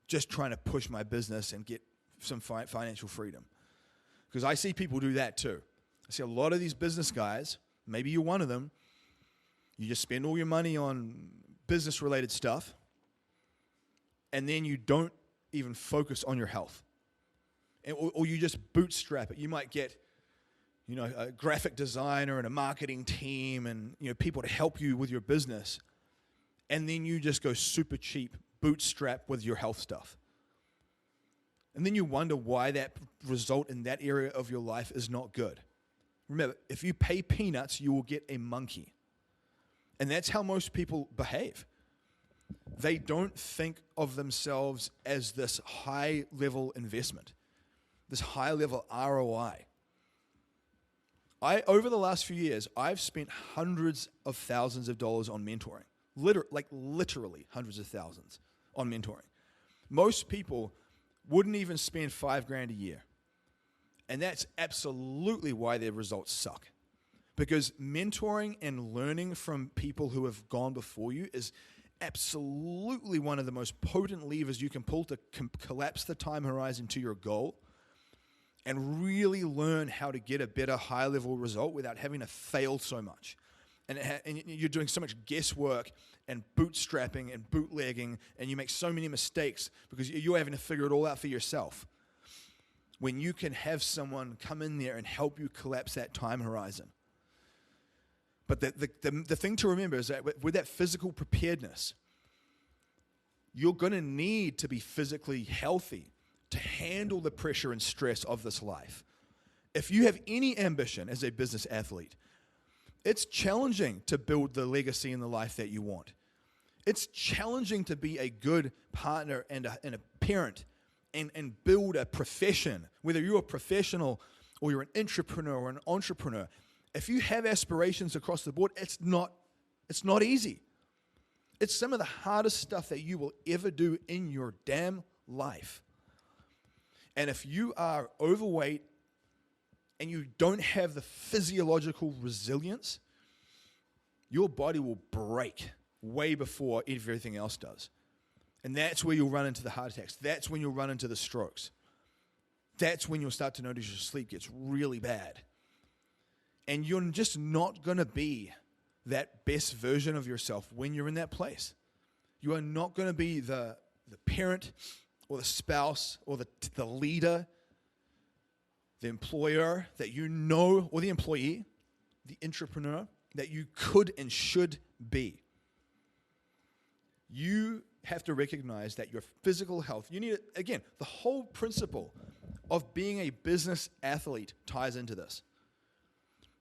just trying to push my business and get some financial freedom? Because I see people do that too. I see a lot of these business guys, maybe you're one of them, you just spend all your money on business-related stuff, and then you don't even focus on your health. Or you just bootstrap it. You might get, a graphic designer and a marketing team and, people to help you with your business. And then you just go super cheap, bootstrap with your health stuff. And then you wonder why that result in that area of your life is not good. Remember, if you pay peanuts, you will get a monkey. And that's how most people behave. They don't think of themselves as this high-level investment, this high-level ROI. Over the last few years, I've spent hundreds of thousands of dollars on mentoring. Literally hundreds of thousands on mentoring. Most people wouldn't even spend $5,000 a year. And that's absolutely why their results suck. Because mentoring and learning from people who have gone before you is absolutely one of the most potent levers you can pull to collapse the time horizon to your goal and really learn how to get a better high-level result without having to fail so much. And you're doing so much guesswork and bootstrapping and bootlegging, and you make so many mistakes because you're having to figure it all out for yourself. When you can have someone come in there and help you collapse that time horizon. But the thing to remember is that with that physical preparedness, you're going to need to be physically healthy to handle the pressure and stress of this life. If you have any ambition as a business athlete, it's challenging to build the legacy and the life that you want. It's challenging to be a good partner and a parent and build a profession, whether you're a professional or you're an intrapreneur or an entrepreneur. If you have aspirations across the board, it's not easy. It's some of the hardest stuff that you will ever do in your damn life. And if you are overweight and you don't have the physiological resilience, your body will break way before everything else does. And that's where you'll run into the heart attacks. That's when you'll run into the strokes. That's when you'll start to notice your sleep gets really bad. And you're just not going to be that best version of yourself when you're in that place. You are not going to be the parent or the spouse or the leader, the employer that you know, or the employee, the entrepreneur that you could and should be. You have to recognize that your physical health, you need, again, the whole principle of being a business athlete ties into this.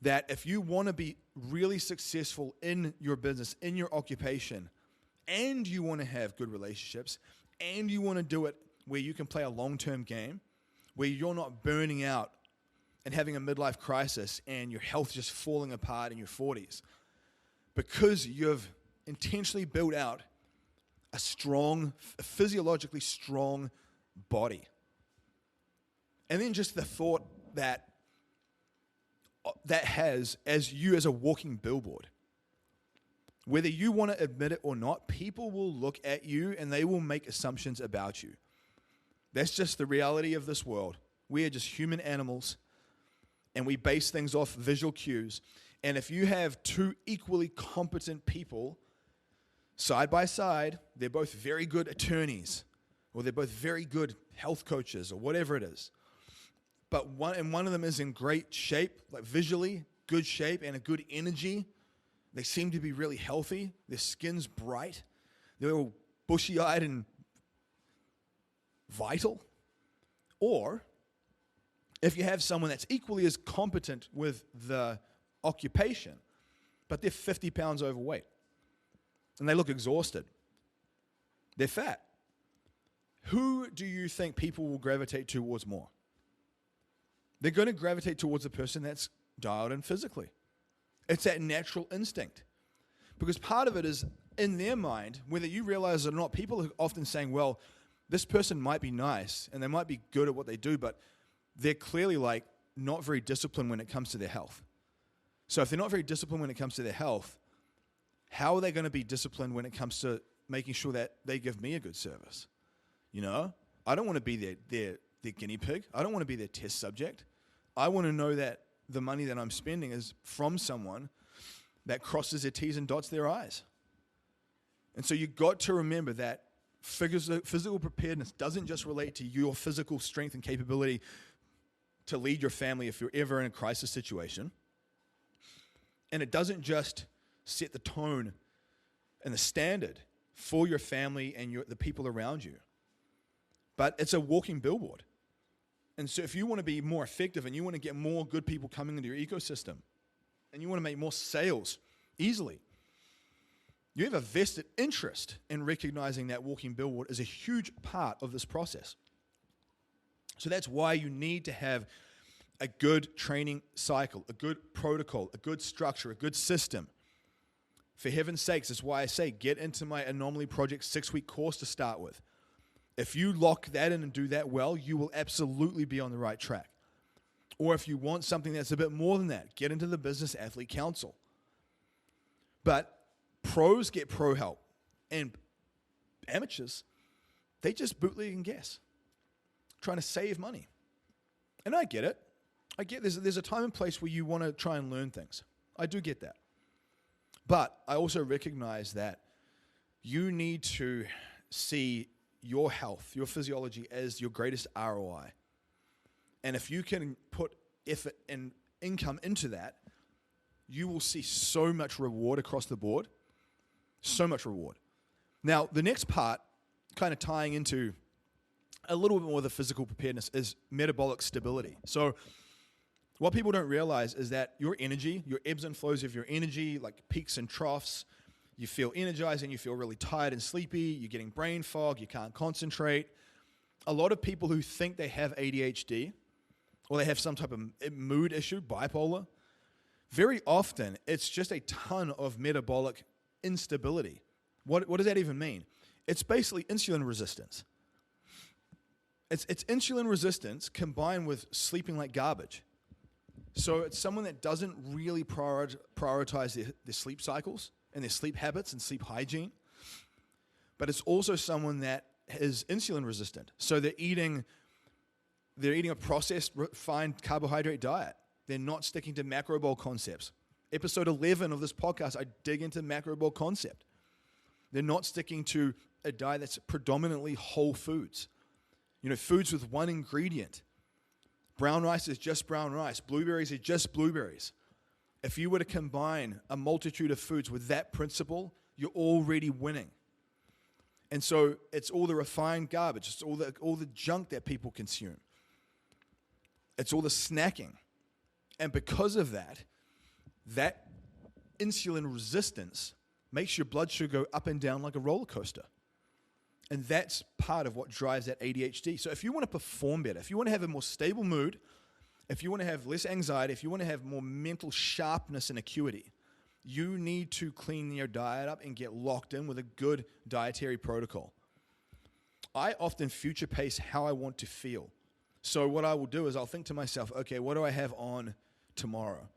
That if you want to be really successful in your business, in your occupation, and you want to have good relationships, and you want to do it where you can play a long-term game, where you're not burning out and having a midlife crisis and your health just falling apart in your 40s, because you've intentionally built out a strong, physiologically strong body. And then just the thought that has as you as a walking billboard. Whether you want to admit it or not, people will look at you and they will make assumptions about you. That's just the reality of this world. We are just human animals and we base things off visual cues. And if you have two equally competent people side by side, they're both very good attorneys or they're both very good health coaches or whatever it is. But one of them is in great shape, like visually, good shape and a good energy. They seem to be really healthy. Their skin's bright. They're all bushy-eyed and vital. Or if you have someone that's equally as competent with the occupation, but they're 50 pounds overweight and they look exhausted, they're fat. Who do you think people will gravitate towards more? They're going to gravitate towards a person that's dialed in physically. It's that natural instinct. Because part of it is, in their mind, whether you realize it or not, people are often saying, well, this person might be nice and they might be good at what they do, but they're clearly like not very disciplined when it comes to their health. So if they're not very disciplined when it comes to their health, how are they going to be disciplined when it comes to making sure that they give me a good service? You know, I don't want to be their guinea pig. I don't want to be their test subject. I want to know that the money that I'm spending is from someone that crosses their T's and dots their I's. And so you've got to remember that physical preparedness doesn't just relate to your physical strength and capability to lead your family if you're ever in a crisis situation. And it doesn't just set the tone and the standard for your family and the people around you. But it's a walking billboard. And so if you want to be more effective and you want to get more good people coming into your ecosystem and you want to make more sales easily, you have a vested interest in recognizing that walking billboard is a huge part of this process. So that's why you need to have a good training cycle, a good protocol, a good structure, a good system. For heaven's sakes, that's why I say get into my Anomaly Project 6-week course to start with. If you lock that in and do that well, you will absolutely be on the right track. Or if you want something that's a bit more than that, get into the Business Athlete Council. But pros get pro help, and amateurs, they just bootleg and guess, trying to save money. And I get it. I get there's a time and place where you want to try and learn things. I do get that. But I also recognize that you need to see your health, your physiology as your greatest ROI. And if you can put effort and income into that, you will see so much reward across the board. So much reward. Now, the next part, kind of tying into a little bit more of the physical preparedness, is metabolic stability. So what people don't realize is that your energy, your ebbs and flows of your energy, like peaks and troughs, you feel energized and you feel really tired and sleepy, you're getting brain fog, you can't concentrate. A lot of people who think they have ADHD or they have some type of mood issue, bipolar, very often it's just a ton of metabolic instability. What does that even mean? It's basically insulin resistance. It's insulin resistance combined with sleeping like garbage. So it's someone that doesn't really prioritize their sleep cycles and their sleep habits and sleep hygiene. But it's also someone that is insulin resistant. So they're eating a processed, refined carbohydrate diet. They're not sticking to macro bowl concepts. Episode 11 of this podcast, I dig into macro bowl concept. They're not sticking to a diet that's predominantly whole foods. You know, foods with one ingredient. Brown rice is just brown rice. Blueberries are just blueberries. If you were to combine a multitude of foods with that principle, you're already winning. And so it's all the refined garbage. It's all the junk that people consume. It's all the snacking. And because of that insulin resistance makes your blood sugar go up and down like a roller coaster. And that's part of what drives that ADHD. So if you want to perform better, if you want to have a more stable mood, if you want to have less anxiety, if you want to have more mental sharpness and acuity, you need to clean your diet up and get locked in with a good dietary protocol. I often future pace how I want to feel. So what I will do is I'll think to myself, okay, what do I have on tomorrow?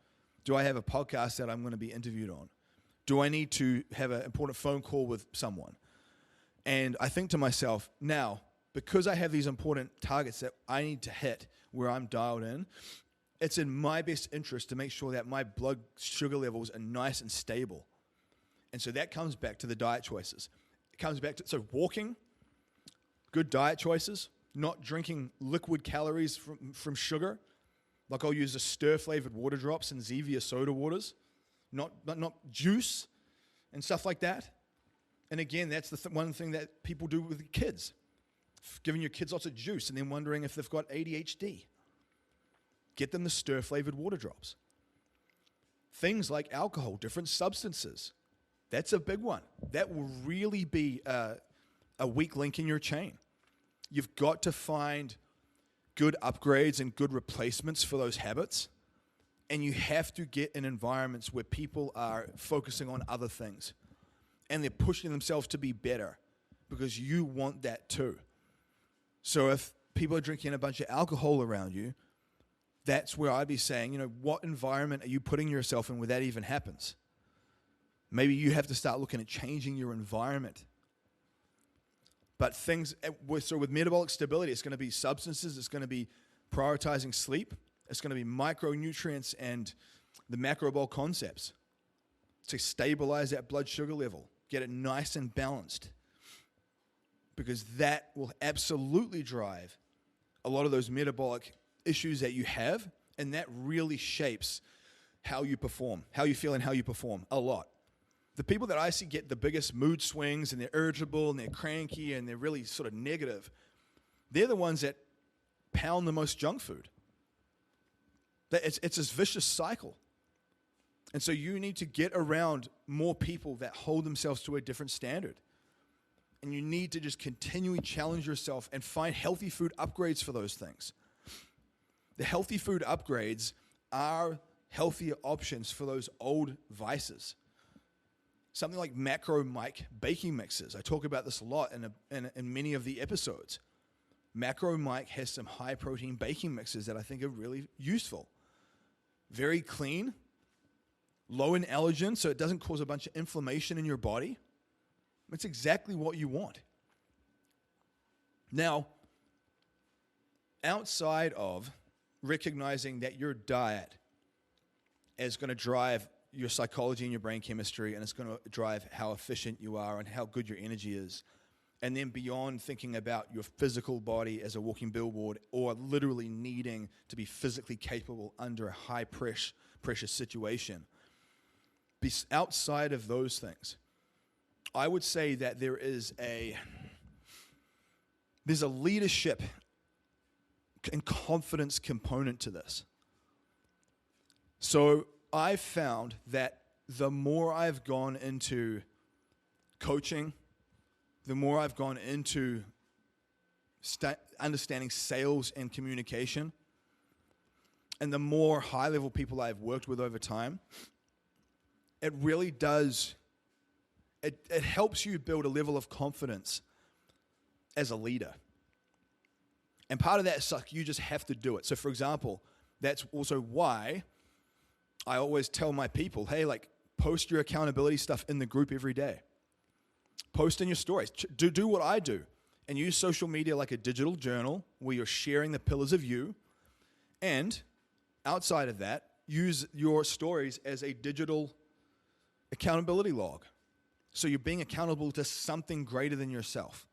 Do I have a podcast that I'm going to be interviewed on? Do I need to have an important phone call with someone? And I think to myself, now, because I have these important targets that I need to hit where I'm dialed in, it's in my best interest to make sure that my blood sugar levels are nice and stable. And so that comes back to the diet choices. It comes back to, so walking, good diet choices, not drinking liquid calories from sugar. Like I'll use the stir-flavored water drops and Zevia soda waters, not juice and stuff like that. And again, that's the one thing that people do with kids, giving your kids lots of juice and then wondering if they've got ADHD. Get them the stir-flavored water drops. Things like alcohol, different substances. That's a big one. That will really be a weak link in your chain. You've got to find good upgrades and good replacements for those habits. And you have to get in environments where people are focusing on other things. And they're pushing themselves to be better because you want that too. So if people are drinking a bunch of alcohol around you, that's where I'd be saying, you know, what environment are you putting yourself in where that even happens? Maybe you have to start looking at changing your environment. But so with metabolic stability, it's going to be substances, it's going to be prioritizing sleep, it's going to be micronutrients and the macro bowl concepts to stabilize that blood sugar level, get it nice and balanced, because that will absolutely drive a lot of those metabolic issues that you have, and that really shapes how you perform, how you feel and how you perform a lot. The people that I see get the biggest mood swings and they're irritable and they're cranky and they're really sort of negative, they're the ones that pound the most junk food. It's this vicious cycle. And so you need to get around more people that hold themselves to a different standard. And you need to just continually challenge yourself and find healthy food upgrades for those things. The healthy food upgrades are healthier options for those old vices. Something like Macro Mike baking mixes. I talk about this a lot in many of the episodes. Macro Mike has some high protein baking mixes that I think are really useful. Very clean, low in allergens, so it doesn't cause a bunch of inflammation in your body. It's exactly what you want. Now, outside of recognizing that your diet is going to drive your psychology and your brain chemistry, and it's going to drive how efficient you are and how good your energy is, and then beyond thinking about your physical body as a walking billboard or literally needing to be physically capable under a high pressure situation, outside of those things, I would say that there's a leadership and confidence component to this. So I've found that the more I've gone into coaching, the more I've gone into understanding sales and communication, and the more high-level people I've worked with over time, it really does, it helps you build a level of confidence as a leader. And part of that is like you just have to do it. So for example, that's also why I always tell my people, hey, like post your accountability stuff in the group every day. Post in your stories. Do what I do and use social media like a digital journal where you're sharing the pillars of you. And outside of that, use your stories as a digital accountability log. So you're being accountable to something greater than yourself.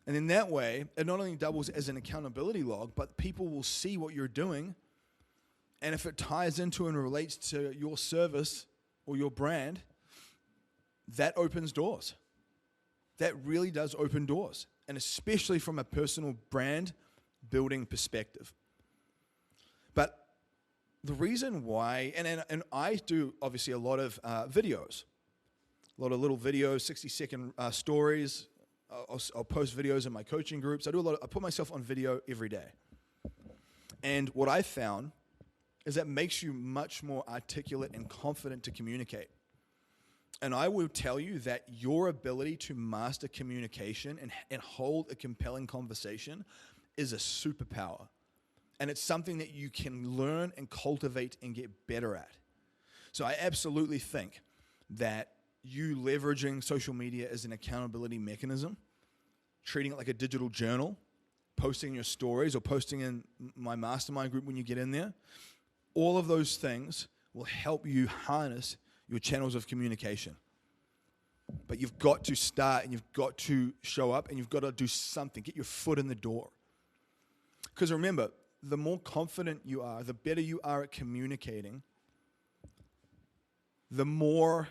And in that way, it not only doubles as an accountability log, but people will see what you're doing. And if it ties into and relates to your service or your brand, that opens doors. That really does open doors. And especially from a personal brand building perspective. But the reason why, and I do obviously a lot of videos, a lot of little videos, 60-second stories. I'll post videos in my coaching groups. I put myself on video every day. And what I found is that makes you much more articulate and confident to communicate. And I will tell you that your ability to master communication and hold a compelling conversation is a superpower. And it's something that you can learn and cultivate and get better at. So I absolutely think that you leveraging social media as an accountability mechanism, treating it like a digital journal, posting your stories or posting in my mastermind group when you get in there, all of those things will help you harness your channels of communication. But you've got to start and you've got to show up and you've got to do something. Get your foot in the door. Because remember, the more confident you are, the better you are at communicating, the more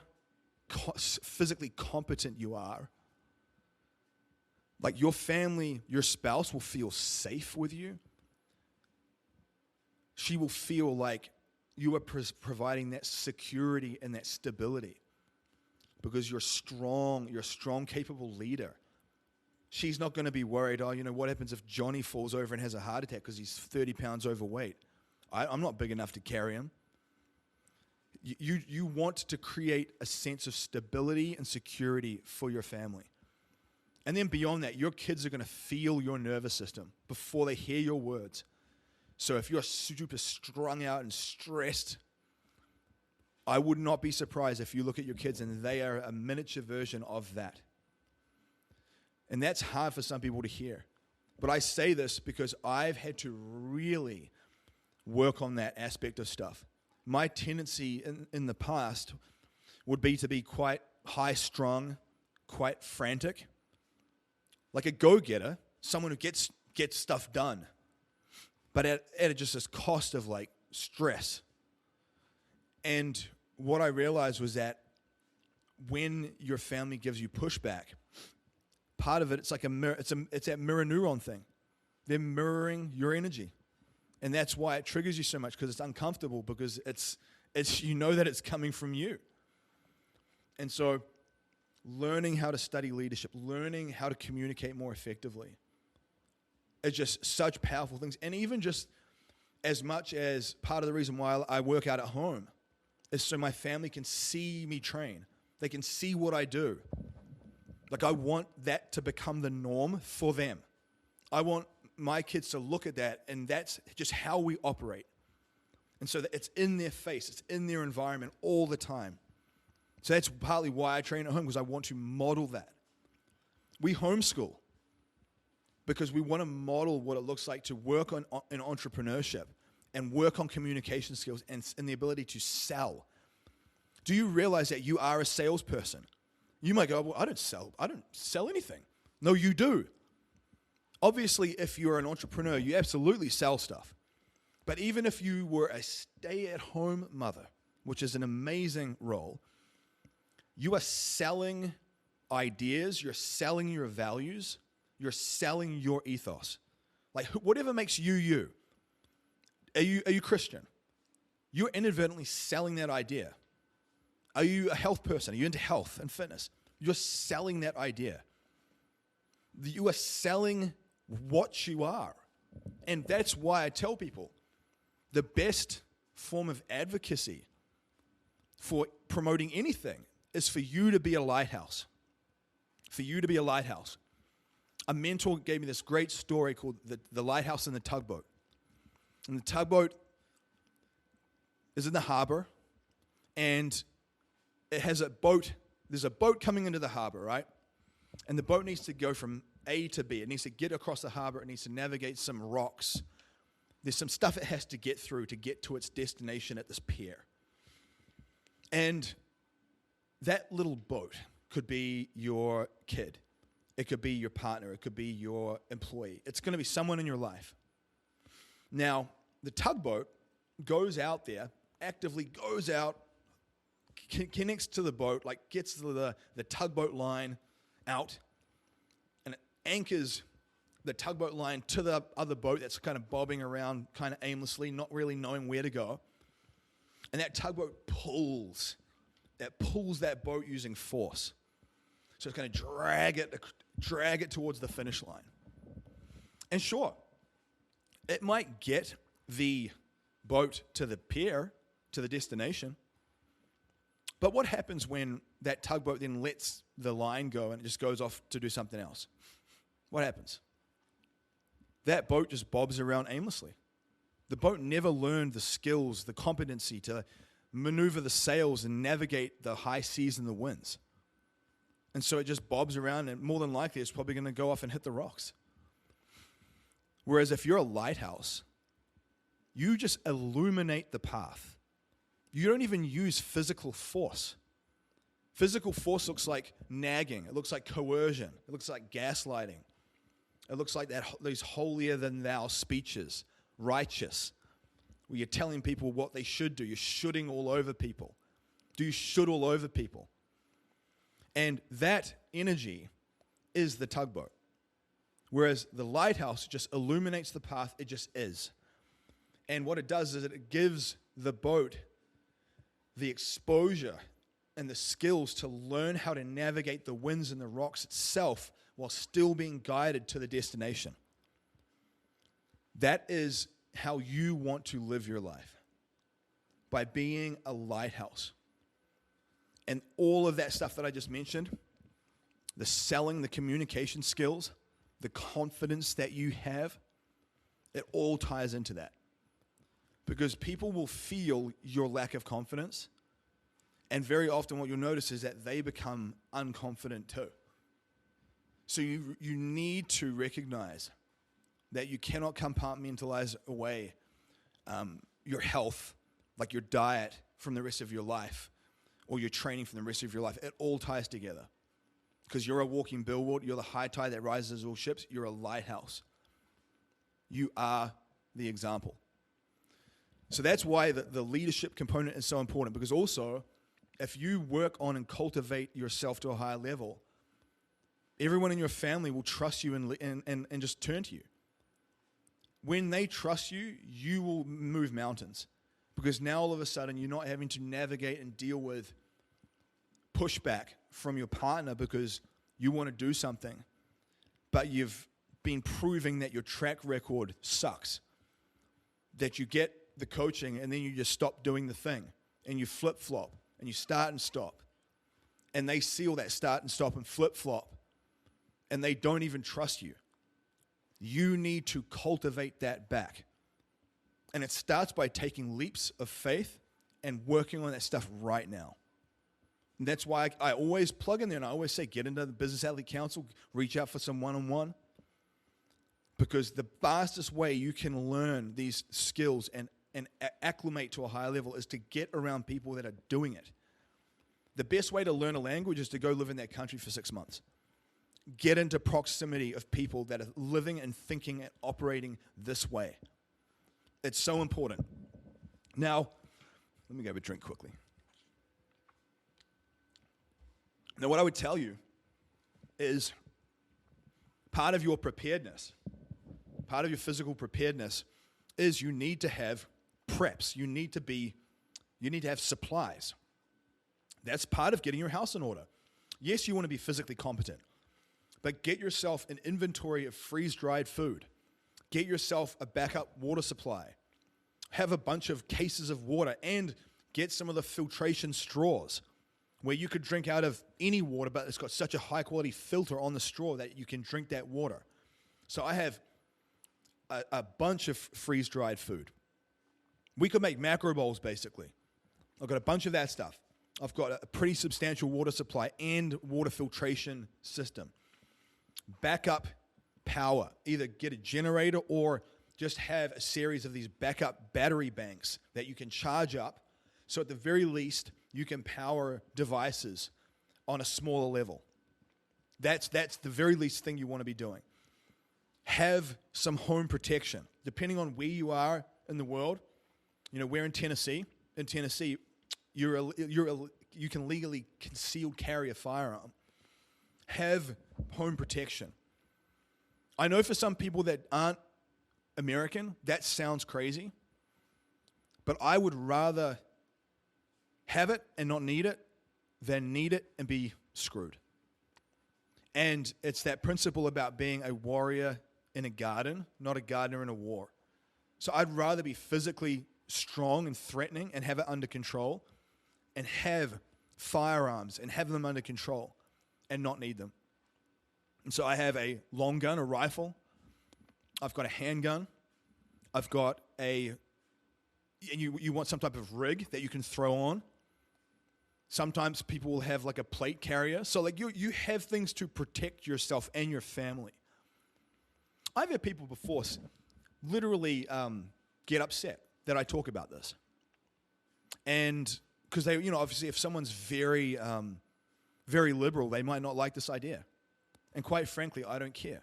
physically competent you are. Like your family, your spouse will feel safe with you. She will feel like you are providing that security and that stability because you're a strong, capable leader. She's not going to be worried, what happens if Johnny falls over and has a heart attack because he's 30 pounds overweight? I'm not big enough to carry him. You want to create a sense of stability and security for your family. And then beyond that, your kids are going to feel your nervous system before they hear your words. So if you're super strung out and stressed, I would not be surprised if you look at your kids and they are a miniature version of that. And that's hard for some people to hear. But I say this because I've had to really work on that aspect of stuff. My tendency in the past would be to be quite high-strung, quite frantic, like a go-getter, someone who gets stuff done, but at just this cost of like stress. And what I realized was that when your family gives you pushback, part of it, it's like it's that mirror neuron thing. They're mirroring your energy. And that's why it triggers you so much, because it's uncomfortable, because it's you know that it's coming from you. And so learning how to study leadership, learning how to communicate more effectively, is just such powerful things. And even just as much as part of the reason why I work out at home is so my family can see me train. They can see what I do. Like, I want that to become the norm for them. I want my kids to look at that, and that's just how we operate. And so that it's in their face, it's in their environment all the time. So that's partly why I train at home, because I want to model that. We homeschool because we want to model what it looks like to work on in entrepreneurship and work on communication skills and the ability to sell. Do you realize that you are a salesperson? You might go, well, I don't sell anything. No, you do. Obviously, if you're an entrepreneur, you absolutely sell stuff. But even if you were a stay-at-home mother, which is an amazing role, you are selling ideas, you're selling your values, you're selling your ethos. Like, whatever makes you you. Are you Christian? You're inadvertently selling that idea. Are you a health person? Are you into health and fitness? You're selling that idea. You are selling what you are. And that's why I tell people the best form of advocacy for promoting anything is for you to be a lighthouse. For you to be a lighthouse. A mentor gave me this great story called the Lighthouse and the Tugboat. And the tugboat is in the harbor, and it has a boat. There's a boat coming into the harbor, right? And the boat needs to go from A to B. It needs to get across the harbor. It needs to navigate some rocks. There's some stuff it has to get through to get to its destination at this pier. And that little boat could be your kid. It could be your partner. It could be your employee. It's going to be someone in your life. Now, the tugboat goes out there, actively goes out, connects to the boat, like gets the tugboat line out, and it anchors the tugboat line to the other boat that's kind of bobbing around kind of aimlessly, not really knowing where to go. And that tugboat pulls that boat using force. So it's going to drag it towards the finish line. And sure, it might get the boat to the pier, to the destination. But what happens when that tugboat then lets the line go and it just goes off to do something else? What happens? That boat just bobs around aimlessly. The boat never learned the skills, the competency to maneuver the sails and navigate the high seas and the winds. And so it just bobs around, and more than likely it's probably going to go off and hit the rocks. Whereas if you're a lighthouse, you just illuminate the path. You don't even use physical force. Physical force looks like nagging. It looks like coercion. It looks like gaslighting. It looks like these holier-than-thou speeches, righteous, where you're telling people what they should do. You're shooting all over people. Do you shoot all over people? And that energy is the tugboat. Whereas the lighthouse just illuminates the path. It just is. And what it does is it gives the boat the exposure and the skills to learn how to navigate the winds and the rocks itself while still being guided to the destination. That is how you want to live your life, by being a lighthouse. And all of that stuff that I just mentioned, the selling, the communication skills, the confidence that you have, it all ties into that. Because people will feel your lack of confidence, and very often what you'll notice is that they become unconfident too. So you need to recognize that you cannot compartmentalize away your health, like your diet, from the rest of your life, or your training from the rest of your life. It all ties together. Because you're a walking billboard, you're the high tide that rises all ships, you're a lighthouse. You are the example. So that's why the leadership component is so important, because also, if you work on and cultivate yourself to a higher level, everyone in your family will trust you and just turn to you. When they trust you, you will move mountains. Because now all of a sudden you're not having to navigate and deal with pushback from your partner because you want to do something, but you've been proving that your track record sucks. That you get the coaching and then you just stop doing the thing and you flip-flop and you start and stop. And they see all that start and stop and flip-flop and they don't even trust you. You need to cultivate that back. And it starts by taking leaps of faith and working on that stuff right now. And that's why I always plug in there and I always say, get into the Business Athlete Council, reach out for some one-on-one. Because the fastest way you can learn these skills and acclimate to a higher level is to get around people that are doing it. The best way to learn a language is to go live in that country for 6 months. Get into proximity of people that are living and thinking and operating this way. It's so important. Now, let me grab a drink quickly. Now, what I would tell you is part of your preparedness, part of your physical preparedness is you need to have preps. You need to have supplies. That's part of getting your house in order. Yes, you want to be physically competent, but get yourself an inventory of freeze-dried food. Get yourself a backup water supply. Have a bunch of cases of water and get some of the filtration straws where you could drink out of any water, but it's got such a high-quality filter on the straw that you can drink that water. So I have a bunch of freeze-dried food. We could make macro bowls, basically. I've got a bunch of that stuff. I've got a pretty substantial water supply and water filtration system. Backup power. Either get a generator or just have a series of these backup battery banks that you can charge up. So at the very least, you can power devices on a smaller level. That's the very least thing you want to be doing. Have some home protection. Depending on where you are in the world, we're in Tennessee. In Tennessee, you can legally concealed carry a firearm. Have home protection. I know for some people that aren't American, that sounds crazy, but I would rather have it and not need it than need it and be screwed. And it's that principle about being a warrior in a garden, not a gardener in a war. So I'd rather be physically strong and threatening and have it under control and have firearms and have them under control and not need them. And so I have a long gun, a rifle. I've got a handgun. I've got and you want some type of rig that you can throw on. Sometimes people will have like a plate carrier. So you have things to protect yourself and your family. I've had people before literally get upset that I talk about this. And because they, obviously if someone's very, very liberal, they might not like this idea. And quite frankly, I don't care.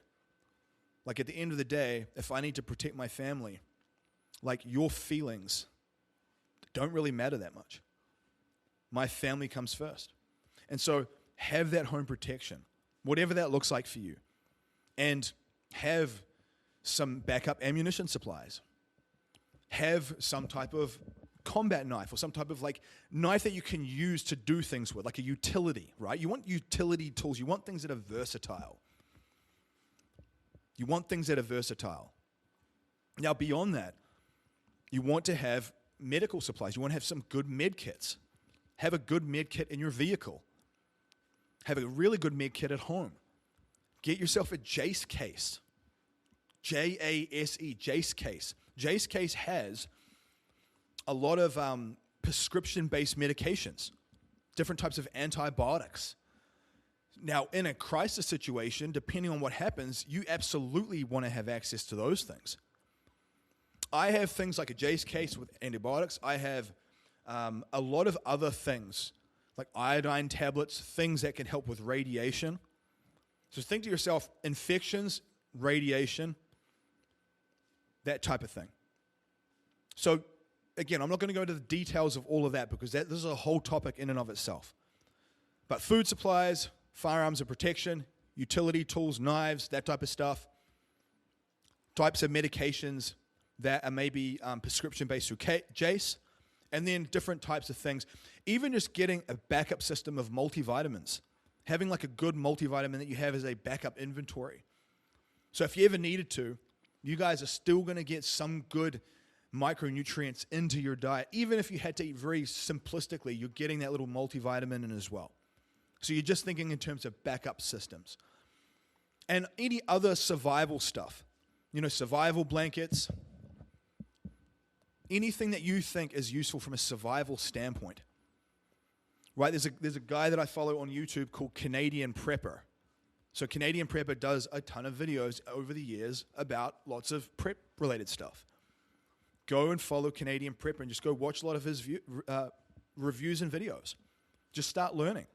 Like at the end of the day, if I need to protect my family, your feelings don't really matter that much. My family comes first. And so have that home protection, whatever that looks like for you. And have some backup ammunition supplies. Have some type of combat knife or some type of knife that you can use to do things with, like a utility, right? You want utility tools. You want things that are versatile. You want things that are versatile. Now, beyond that, you want to have medical supplies. You want to have some good med kits. Have a good med kit in your vehicle. Have a really good med kit at home. Get yourself a Jace case. J-A-S-E, Jace case. Jace case has a lot of prescription-based medications, different types of antibiotics. Now, in a crisis situation, depending on what happens, you absolutely want to have access to those things. I have things like a Jace case with antibiotics. I have a lot of other things, like iodine tablets, things that can help with radiation. So think to yourself, infections, radiation, that type of thing. So again, I'm not going to go into the details of all of that because this is a whole topic in and of itself. But food supplies, firearms and protection, utility tools, knives, that type of stuff. types of medications that are maybe prescription-based through Jace, and then different types of things. Even just getting a backup system of multivitamins, having like a good multivitamin that you have as a backup inventory. So if you ever needed to, you guys are still going to get some good micronutrients into your diet. Even if you had to eat very simplistically, you're getting that little multivitamin in as well. So you're just thinking in terms of backup systems. And any other survival stuff, survival blankets, anything that you think is useful from a survival standpoint. Right? There's a guy that I follow on YouTube called Canadian Prepper. So Canadian Prepper does a ton of videos over the years about lots of prep-related stuff. Go and follow Canadian Prepper and just go watch a lot of his reviews and videos. Just start learning.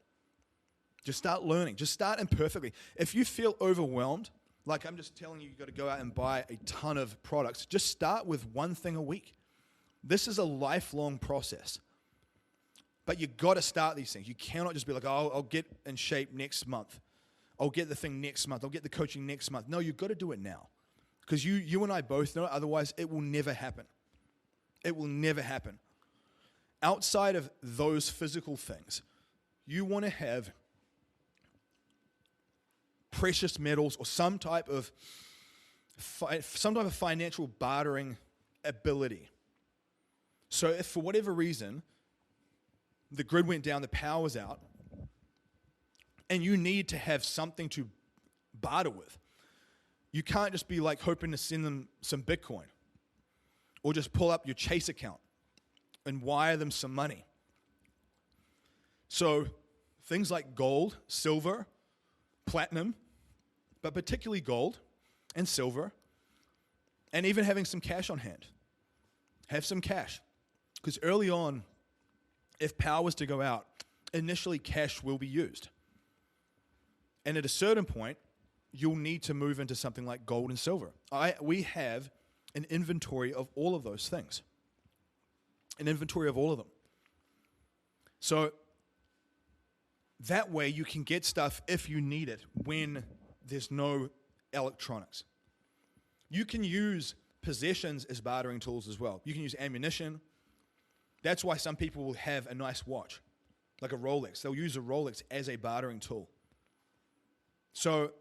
Just start learning. Just start imperfectly. If you feel overwhelmed, like I'm just telling you, you've got to go out and buy a ton of products, just start with one thing a week. This is a lifelong process. But you've got to start these things. You cannot just be like, oh, I'll get in shape next month. I'll get the thing next month. I'll get the coaching next month. No, you've got to do it now. Because you and I both know, otherwise it will never happen. It will never happen. Outside of those physical things, you want to have precious metals or some type of financial bartering ability. So if for whatever reason the grid went down, the power was out, and you need to have something to barter with, you can't just be like hoping to send them some Bitcoin or just pull up your Chase account and wire them some money. So things like gold, silver, platinum, but particularly gold and silver, and even having some cash on hand. Have some cash. Because early on, if power was to go out, initially cash will be used. And at a certain point, you'll need to move into something like gold and silver. We have an inventory of all of those things. An inventory of all of them. So that way you can get stuff if you need it when there's no electronics. You can use possessions as bartering tools as well. You can use ammunition. That's why some people will have a nice watch, like a Rolex. They'll use a Rolex as a bartering tool. So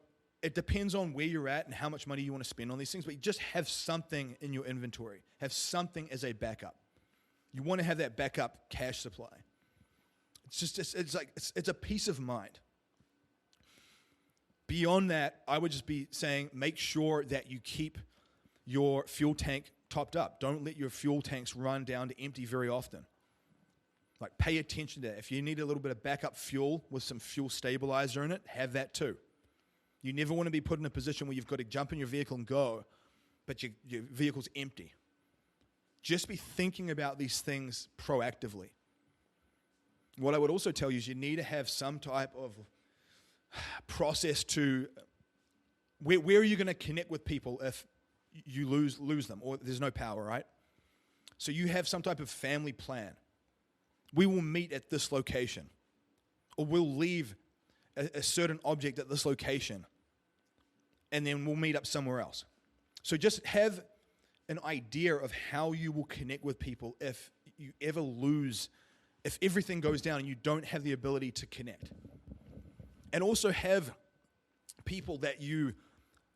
it depends on where you're at and how much money you want to spend on these things, but you just have something in your inventory. Have something as a backup. You want to have that backup cash supply. It's a peace of mind. Beyond that, I would just be saying make sure that you keep your fuel tank topped up. Don't let your fuel tanks run down to empty very often. Like, pay attention to that. If you need a little bit of backup fuel with some fuel stabilizer in it, have that too. You never want to be put in a position where you've got to jump in your vehicle and go, but your vehicle's empty. Just be thinking about these things proactively. What I would also tell you is you need to have some type of process to where are you going to connect with people if you lose them or there's no power, right? So you have some type of family plan. We will meet at this location, or we'll leave a certain object at this location, and then we'll meet up somewhere else. So just have an idea of how you will connect with people if you ever lose, if everything goes down and you don't have the ability to connect. And also have people that you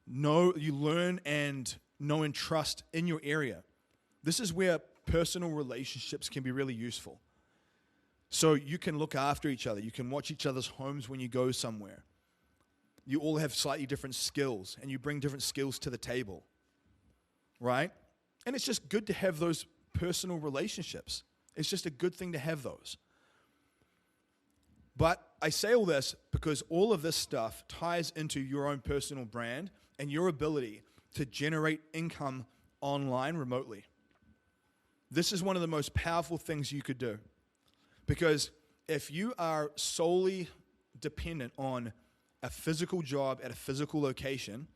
know, you learn and know and trust in your area. This is where personal relationships can be really useful. So you can look after each other. You can watch each other's homes when you go somewhere. You all have slightly different skills, and you bring different skills to the table, right? And it's just good to have those personal relationships. It's just a good thing to have those. But I say all this because all of this stuff ties into your own personal brand and your ability to generate income online remotely. This is one of the most powerful things you could do. Because if you are solely dependent on a physical job at a physical location,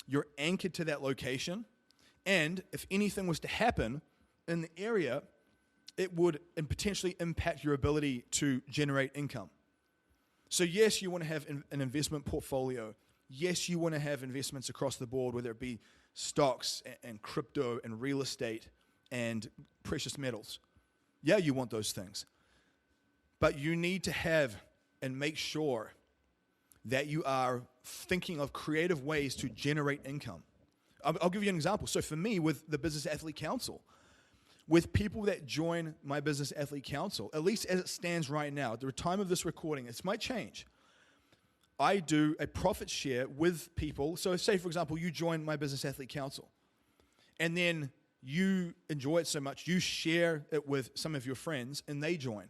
you're anchored to that location, and if anything was to happen in the area, it would potentially impact your ability to generate income. So yes, you want to have an investment portfolio. Yes, you want to have investments across the board, whether it be stocks and crypto and real estate and precious metals. Yeah, you want those things. But you need to have and make sure that you are thinking of creative ways to generate income. I'll give you an example. So for me, with the Business Athlete Council, with people that join my Business Athlete Council, at least as it stands right now, at the time of this recording, this might change. I do a profit share with people. So say, for example, you join my Business Athlete Council, and then you enjoy it so much, you share it with some of your friends, and they join.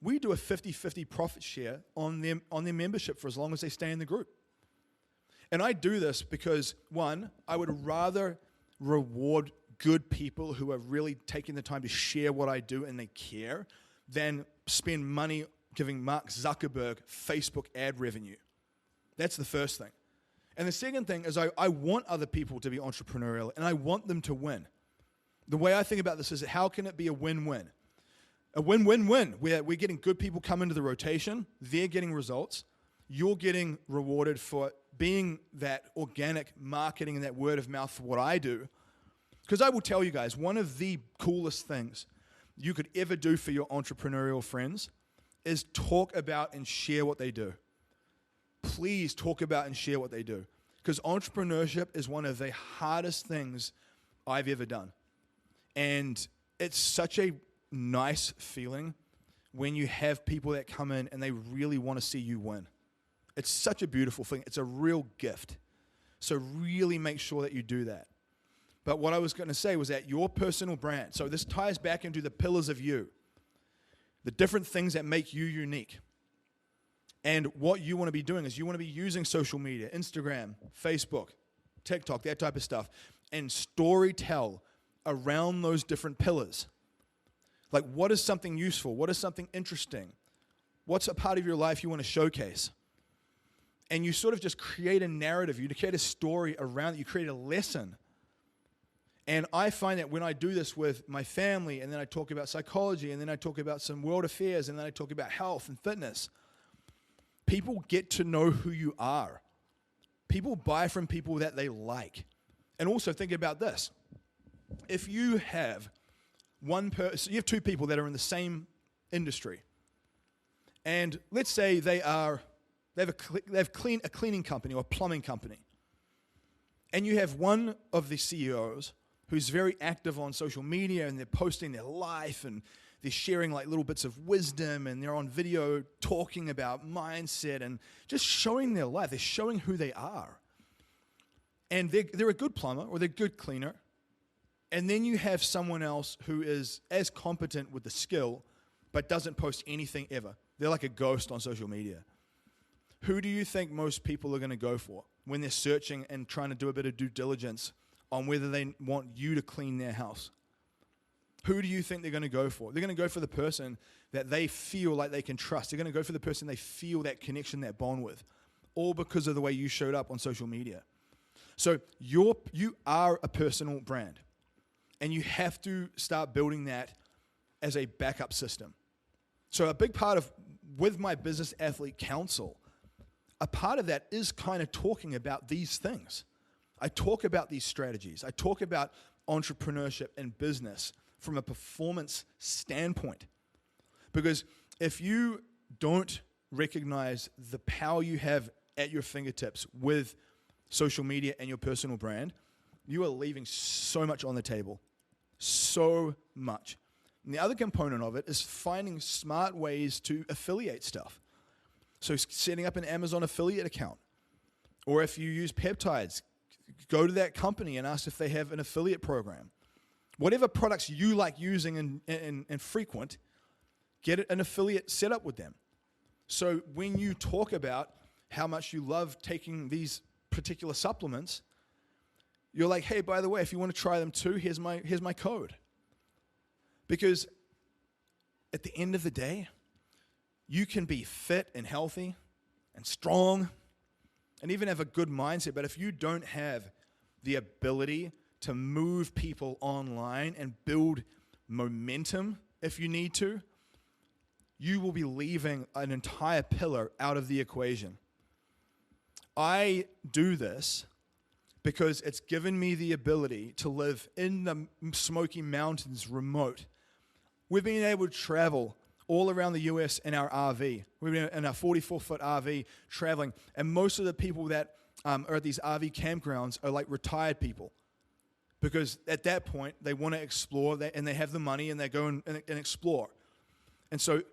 We do a 50-50 profit share on their membership for as long as they stay in the group. And I do this because, one, I would rather reward good people who are really taking the time to share what I do and they care than spend money giving Mark Zuckerberg Facebook ad revenue. That's the first thing. And the second thing is I want other people to be entrepreneurial and I want them to win. The way I think about this is how can it be a win-win? A win-win-win where we're getting good people come into the rotation, they're getting results, you're getting rewarded for being that organic marketing and that word of mouth for what I do. Because I will tell you guys, one of the coolest things you could ever do for your entrepreneurial friends is talk about and share what they do. Please talk about and share what they do. Because entrepreneurship is one of the hardest things I've ever done. And it's such a nice feeling when you have people that come in and they really want to see you win. It's such a beautiful thing. It's a real gift. So really make sure that you do that. But what I was going to say was that your personal brand, so this ties back into the pillars of you, the different things that make you unique. And what you want to be doing is you want to be using social media, Instagram, Facebook, TikTok, that type of stuff, and story tell around those different pillars. Like, what is something useful? What is something interesting? What's a part of your life you want to showcase? And you sort of just create a narrative. You create a story around it. You create a lesson. And I find that when I do this with my family, and then I talk about psychology, and then I talk about some world affairs, and then I talk about health and fitness, people get to know who you are. People buy from people that they like. And also think about this. If you have one person, you have two people that are in the same industry, and let's say they have a cleaning company or a plumbing company, and you have one of the CEOs who's very active on social media and they're posting their life and they're sharing like little bits of wisdom and they're on video talking about mindset and just showing their life. They're showing who they are. And they're a good plumber or they're a good cleaner. And then you have someone else who is as competent with the skill but doesn't post anything ever. They're like a ghost on social media. Who do you think most people are going to go for when they're searching and trying to do a bit of due diligence on whether they want you to clean their house? Who do you think they're going to go for? They're going to go for the person that they feel like they can trust. They're going to go for the person they feel that connection, that bond with, all because of the way you showed up on social media. So you are a personal brand, and you have to start building that as a backup system. So a big part of, with my Business Athlete Council, a part of that is kind of talking about these things. I talk about these strategies. I talk about entrepreneurship and business from a performance standpoint. Because if you don't recognize the power you have at your fingertips with social media and your personal brand, you are leaving so much on the table. So much. And the other component of it is finding smart ways to affiliate stuff. So setting up an Amazon affiliate account. Or if you use peptides, go to that company and ask if they have an affiliate program. Whatever products you like using and frequent, get an affiliate set up with them. So when you talk about how much you love taking these particular supplements, you're like, hey, by the way, if you want to try them too, here's my code. Because at the end of the day, you can be fit and healthy and strong and even have a good mindset, but if you don't have the ability to move people online and build momentum if you need to, you will be leaving an entire pillar out of the equation. I do this because it's given me the ability to live in the Smoky Mountains remote. We've been able to travel all around the US in our RV. We've been in our 44-foot RV traveling, and most of the people that are at these RV campgrounds are like retired people, because at that point they want to explore and they have the money and they go and explore. And so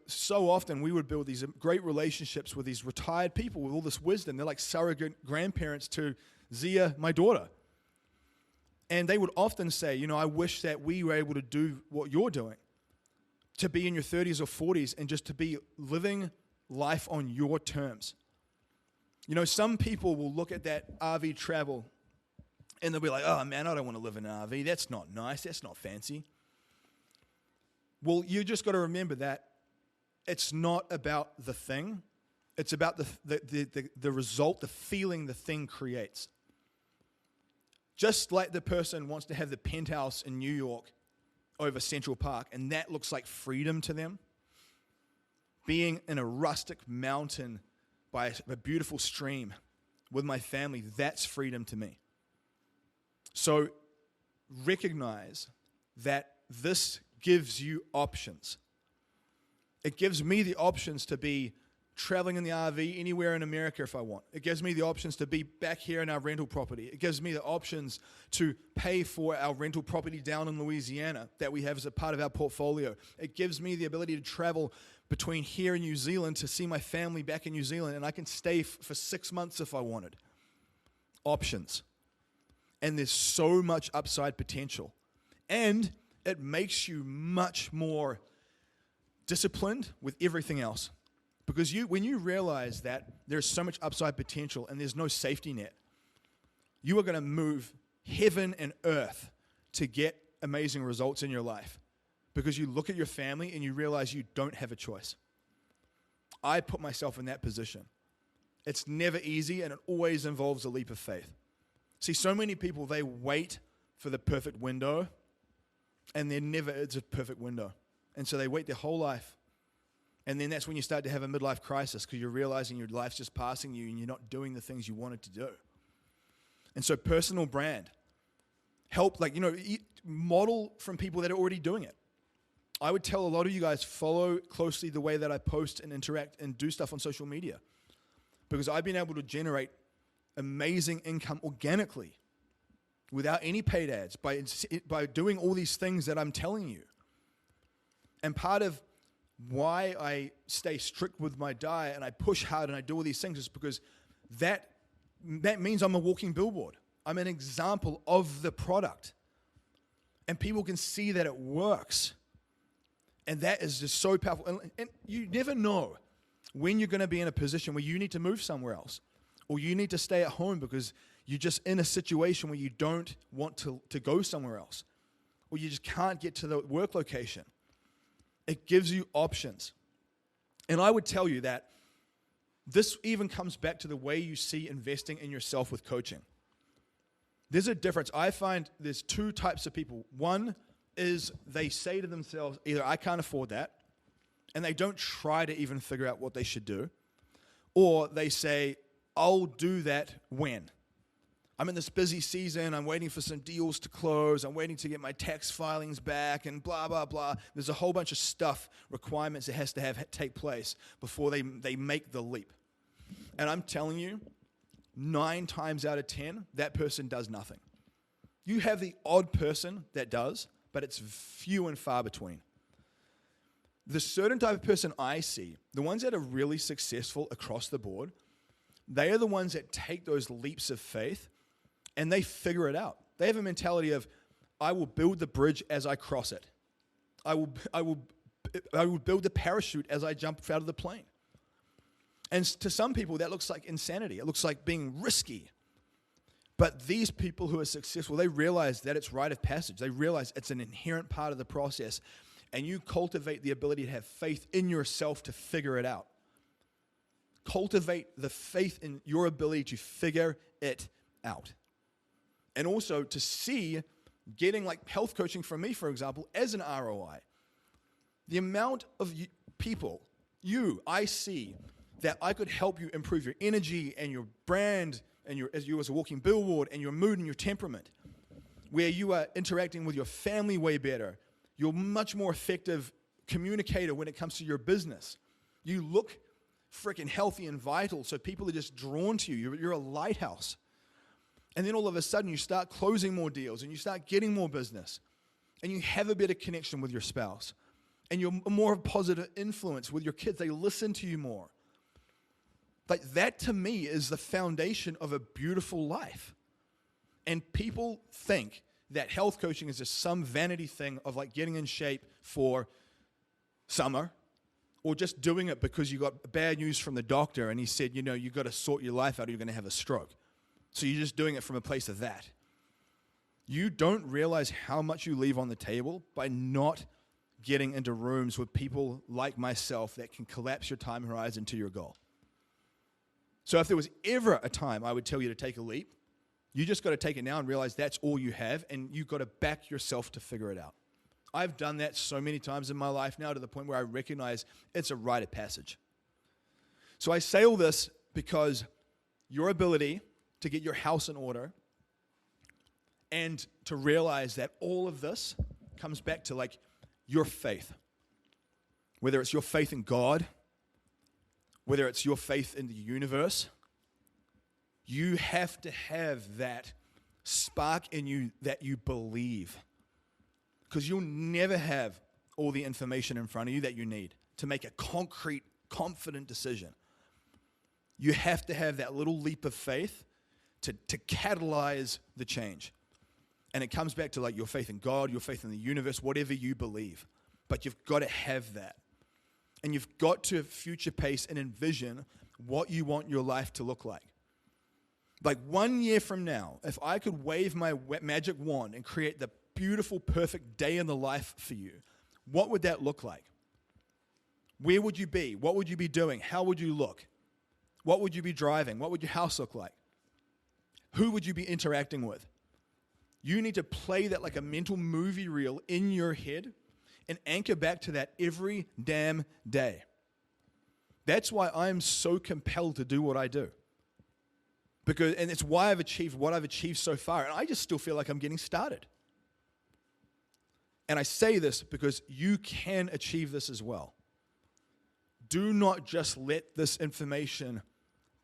often we would build these great relationships with these retired people with all this wisdom. They're like surrogate grandparents to Zia, my daughter. And they would often say, you know, I wish that we were able to do what you're doing, to be in your 30s or 40s and just to be living life on your terms. You know, some people will look at that RV travel and they'll be like, oh man, I don't want to live in an RV. That's not nice. That's not fancy. Well, you just got to remember that it's not about the thing. It's about the result, the feeling the thing creates. Just like the person wants to have the penthouse in New York over Central Park, and that looks like freedom to them. Being in a rustic mountain by a beautiful stream with my family, that's freedom to me. So recognize that this gives you options. It gives me the options to be traveling in the RV anywhere in America if I want. It gives me the options to be back here in our rental property. It gives me the options to pay for our rental property down in Louisiana that we have as a part of our portfolio. It gives me the ability to travel between here and New Zealand to see my family back in New Zealand, and I can stay for 6 months if I wanted. Options. And there's so much upside potential. And it makes you much more disciplined with everything else. Because when you realize that there's so much upside potential and there's no safety net, you are going to move heaven and earth to get amazing results in your life. Because you look at your family and you realize you don't have a choice. I put myself in that position. It's never easy, and it always involves a leap of faith. See, so many people, they wait for the perfect window, and there never is a perfect window. And so they wait their whole life. And then that's when you start to have a midlife crisis, because you're realizing your life's just passing you and you're not doing the things you wanted to do. And so personal brand. Help, model from people that are already doing it. I would tell a lot of you guys, follow closely the way that I post and interact and do stuff on social media. Because I've been able to generate amazing income organically without any paid ads by doing all these things that I'm telling you. And part of why I stay strict with my diet and I push hard and I do all these things is because that means I'm a walking billboard. I'm an example of the product. And people can see that it works. And that is just so powerful. And you never know when you're going to be in a position where you need to move somewhere else, or you need to stay at home because you're just in a situation where you don't want to go somewhere else, or you just can't get to the work location. It gives you options. And I would tell you that this even comes back to the way you see investing in yourself with coaching. There's a difference. I find there's two types of people. One is they say to themselves, either I can't afford that, and they don't try to even figure out what they should do, or they say, I'll do that when. I'm in this busy season, I'm waiting for some deals to close, I'm waiting to get my tax filings back, and blah, blah, blah. There's a whole bunch of stuff, requirements that has to take place before they make the leap. And I'm telling you, 9 times out of 10, that person does nothing. You have the odd person that does, but it's few and far between. The certain type of person I see, the ones that are really successful across the board, they are the ones that take those leaps of faith and they figure it out. They have a mentality of, I will build the bridge as I cross it. I will build the parachute as I jump out of the plane. And to some people, that looks like insanity. It looks like being risky. But these people who are successful, they realize that it's rite of passage. They realize it's an inherent part of the process. And you cultivate the ability to have faith in yourself to figure it out. Cultivate the faith in your ability to figure it out. And also to see getting like health coaching from me, for example, as an ROI. The amount of people, I see that I could help you improve your energy and your brand and as you as a walking billboard, and your mood and your temperament, where you are interacting with your family way better. You're much more effective communicator when it comes to your business. You look freaking healthy and vital, so people are just drawn to you. You're a lighthouse. And then all of a sudden you start closing more deals and you start getting more business and you have a better connection with your spouse and you're more of a positive influence with your kids. They listen to you more. Like that to me is the foundation of a beautiful life. And people think that health coaching is just some vanity thing of like getting in shape for summer or just doing it because you got bad news from the doctor and he said, you got to sort your life out or you're going to have a stroke. So you're just doing it from a place of that. You don't realize how much you leave on the table by not getting into rooms with people like myself that can collapse your time horizon to your goal. So if there was ever a time I would tell you to take a leap, you just got to take it now and realize that's all you have, and you've got to back yourself to figure it out. I've done that so many times in my life now to the point where I recognize it's a rite of passage. So I say all this because your ability to get your house in order and to realize that all of this comes back to like your faith. Whether it's your faith in God, whether it's your faith in the universe, you have to have that spark in you that you believe. Because you'll never have all the information in front of you that you need to make a concrete, confident decision. You have to have that little leap of faith to catalyze the change. And it comes back to like your faith in God, your faith in the universe, whatever you believe. But you've got to have that. And you've got to future pace and envision what you want your life to look like. Like 1 year from now, if I could wave my magic wand and create the beautiful, perfect day in the life for you, what would that look like? Where would you be? What would you be doing? How would you look? What would you be driving? What would your house look like? Who would you be interacting with? You need to play that like a mental movie reel in your head and anchor back to that every damn day. That's why I'm so compelled to do what I do. And it's why I've achieved what I've achieved so far. And I just still feel like I'm getting started. And I say this because you can achieve this as well. Do not just let this information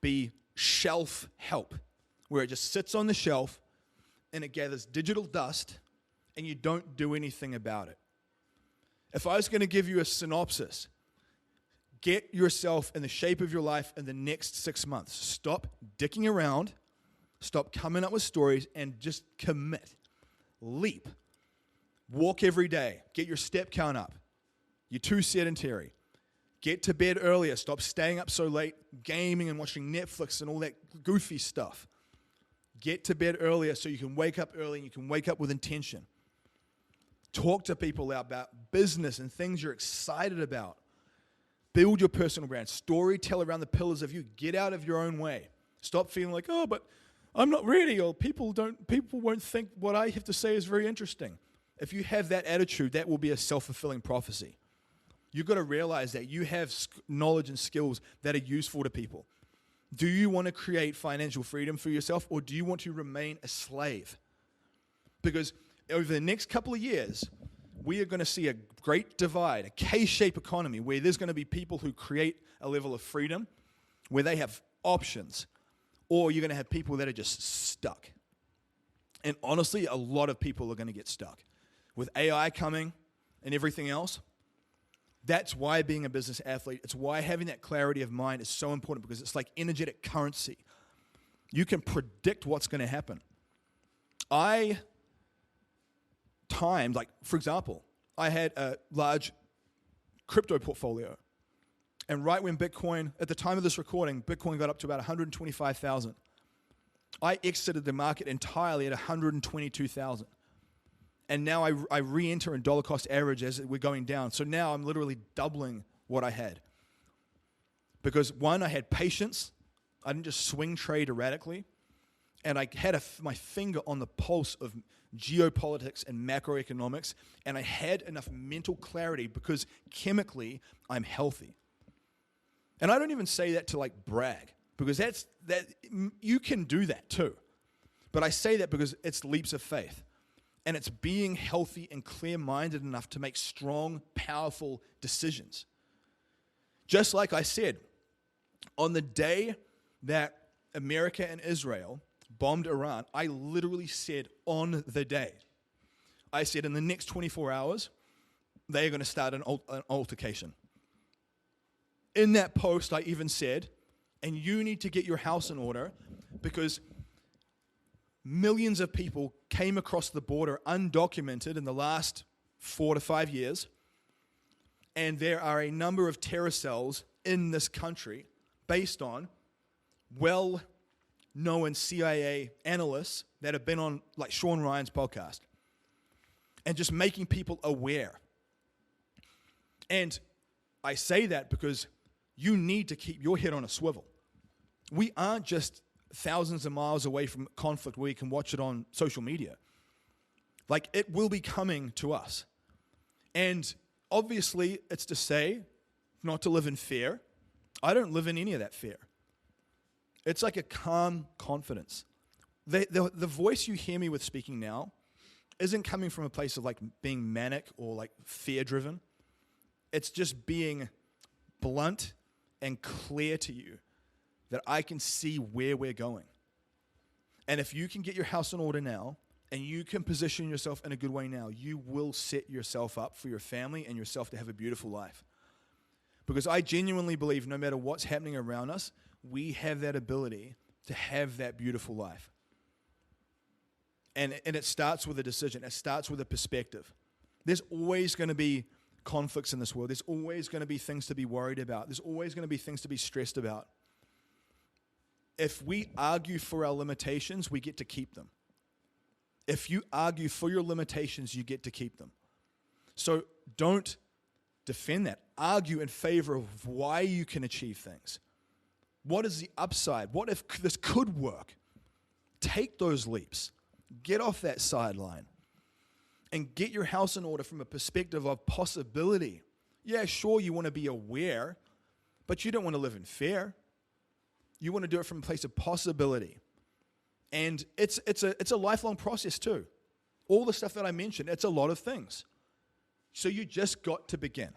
be shelf help, where it just sits on the shelf and it gathers digital dust and you don't do anything about it. If I was going to give you a synopsis, get yourself in the shape of your life in the next 6 months. Stop dicking around, stop coming up with stories, and just commit. Leap. Walk every day. Get your step count up. You're too sedentary. Get to bed earlier. Stop staying up so late, gaming and watching Netflix and all that goofy stuff. Get to bed earlier so you can wake up early and you can wake up with intention. Talk to people about business and things you're excited about. Build your personal brand. Story tell around the pillars of you. Get out of your own way. Stop feeling like, oh, but I'm not ready, or people won't think what I have to say is very interesting. If you have that attitude, that will be a self-fulfilling prophecy. You've got to realize that you have knowledge and skills that are useful to people. Do you want to create financial freedom for yourself, or do you want to remain a slave? Because over the next couple of years, we are going to see a great divide, a K-shaped economy, where there's going to be people who create a level of freedom, where they have options, or you're going to have people that are just stuck. And honestly, a lot of people are going to get stuck. With AI coming and everything else, that's why being a business athlete, it's why having that clarity of mind is so important, because it's like energetic currency. You can predict what's going to happen. For example, I had a large crypto portfolio. And right when Bitcoin, at the time of this recording, Bitcoin got up to about 125,000. I exited the market entirely at 122,000. And now I re-enter in dollar cost average as we're going down. So now I'm literally doubling what I had. Because one, I had patience. I didn't just swing trade erratically. And I had my finger on the pulse of geopolitics and macroeconomics. And I had enough mental clarity because chemically, I'm healthy. And I don't even say that to like brag, because you can do that too. But I say that because it's leaps of faith. And it's being healthy and clear-minded enough to make strong, powerful decisions. Just like I said, on the day that America and Israel bombed Iran, I literally said on the day, I said in the next 24 hours, they are going to start an altercation. In that post, I even said, and you need to get your house in order because millions of people came across the border undocumented in the last 4 to 5 years. And there are a number of terror cells in this country based on well-known CIA analysts that have been on like Sean Ryan's podcast and just making people aware. And I say that because you need to keep your head on a swivel. We aren't just thousands of miles away from conflict where you can watch it on social media. Like, it will be coming to us. And obviously, it's to say not to live in fear. I don't live in any of that fear. It's like a calm confidence. The voice you hear me with speaking now isn't coming from a place of like being manic or like fear-driven. It's just being blunt and clear to you that I can see where we're going. And if you can get your house in order now, and you can position yourself in a good way now, you will set yourself up for your family and yourself to have a beautiful life. Because I genuinely believe no matter what's happening around us, we have that ability to have that beautiful life. And it starts with a decision. It starts with a perspective. There's always going to be conflicts in this world. There's always going to be things to be worried about. There's always going to be things to be stressed about. If we argue for our limitations, we get to keep them. If you argue for your limitations, you get to keep them. So don't defend that. Argue in favor of why you can achieve things. What is the upside? What if this could work? Take those leaps. Get off that sideline. And get your house in order from a perspective of possibility. Yeah, sure, you want to be aware, but you don't want to live in fear. You want to do it from a place of possibility. And it's a lifelong process too. All the stuff that I mentioned, it's a lot of things. So you just got to begin.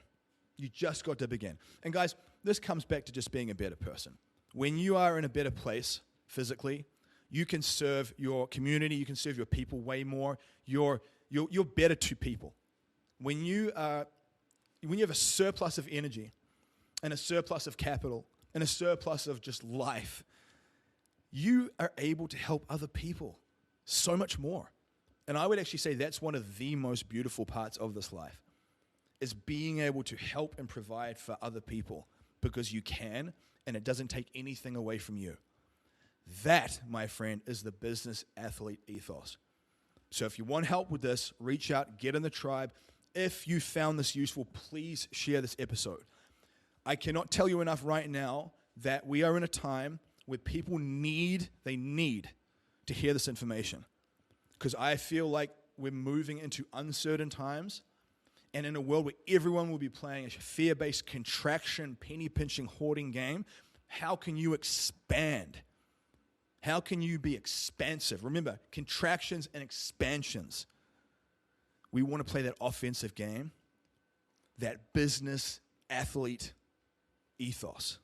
You just got to begin. And guys, this comes back to just being a better person. When you are in a better place physically, you can serve your community, you can serve your people way more. You're better to people. When you have a surplus of energy and a surplus of capital and a surplus of just life, you are able to help other people so much more. And I would actually say that's one of the most beautiful parts of this life, is being able to help and provide for other people because you can, and it doesn't take anything away from you. That, my friend, is the business athlete ethos. So if you want help with this, reach out, get in the tribe. If you found this useful, please share this episode. I cannot tell you enough right now that we are in a time where people need to hear this information. Because I feel like we're moving into uncertain times, and in a world where everyone will be playing a fear-based contraction, penny-pinching, hoarding game, how can you expand? How can you be expansive? Remember, contractions and expansions. We want to play that offensive game, that business athlete ethos.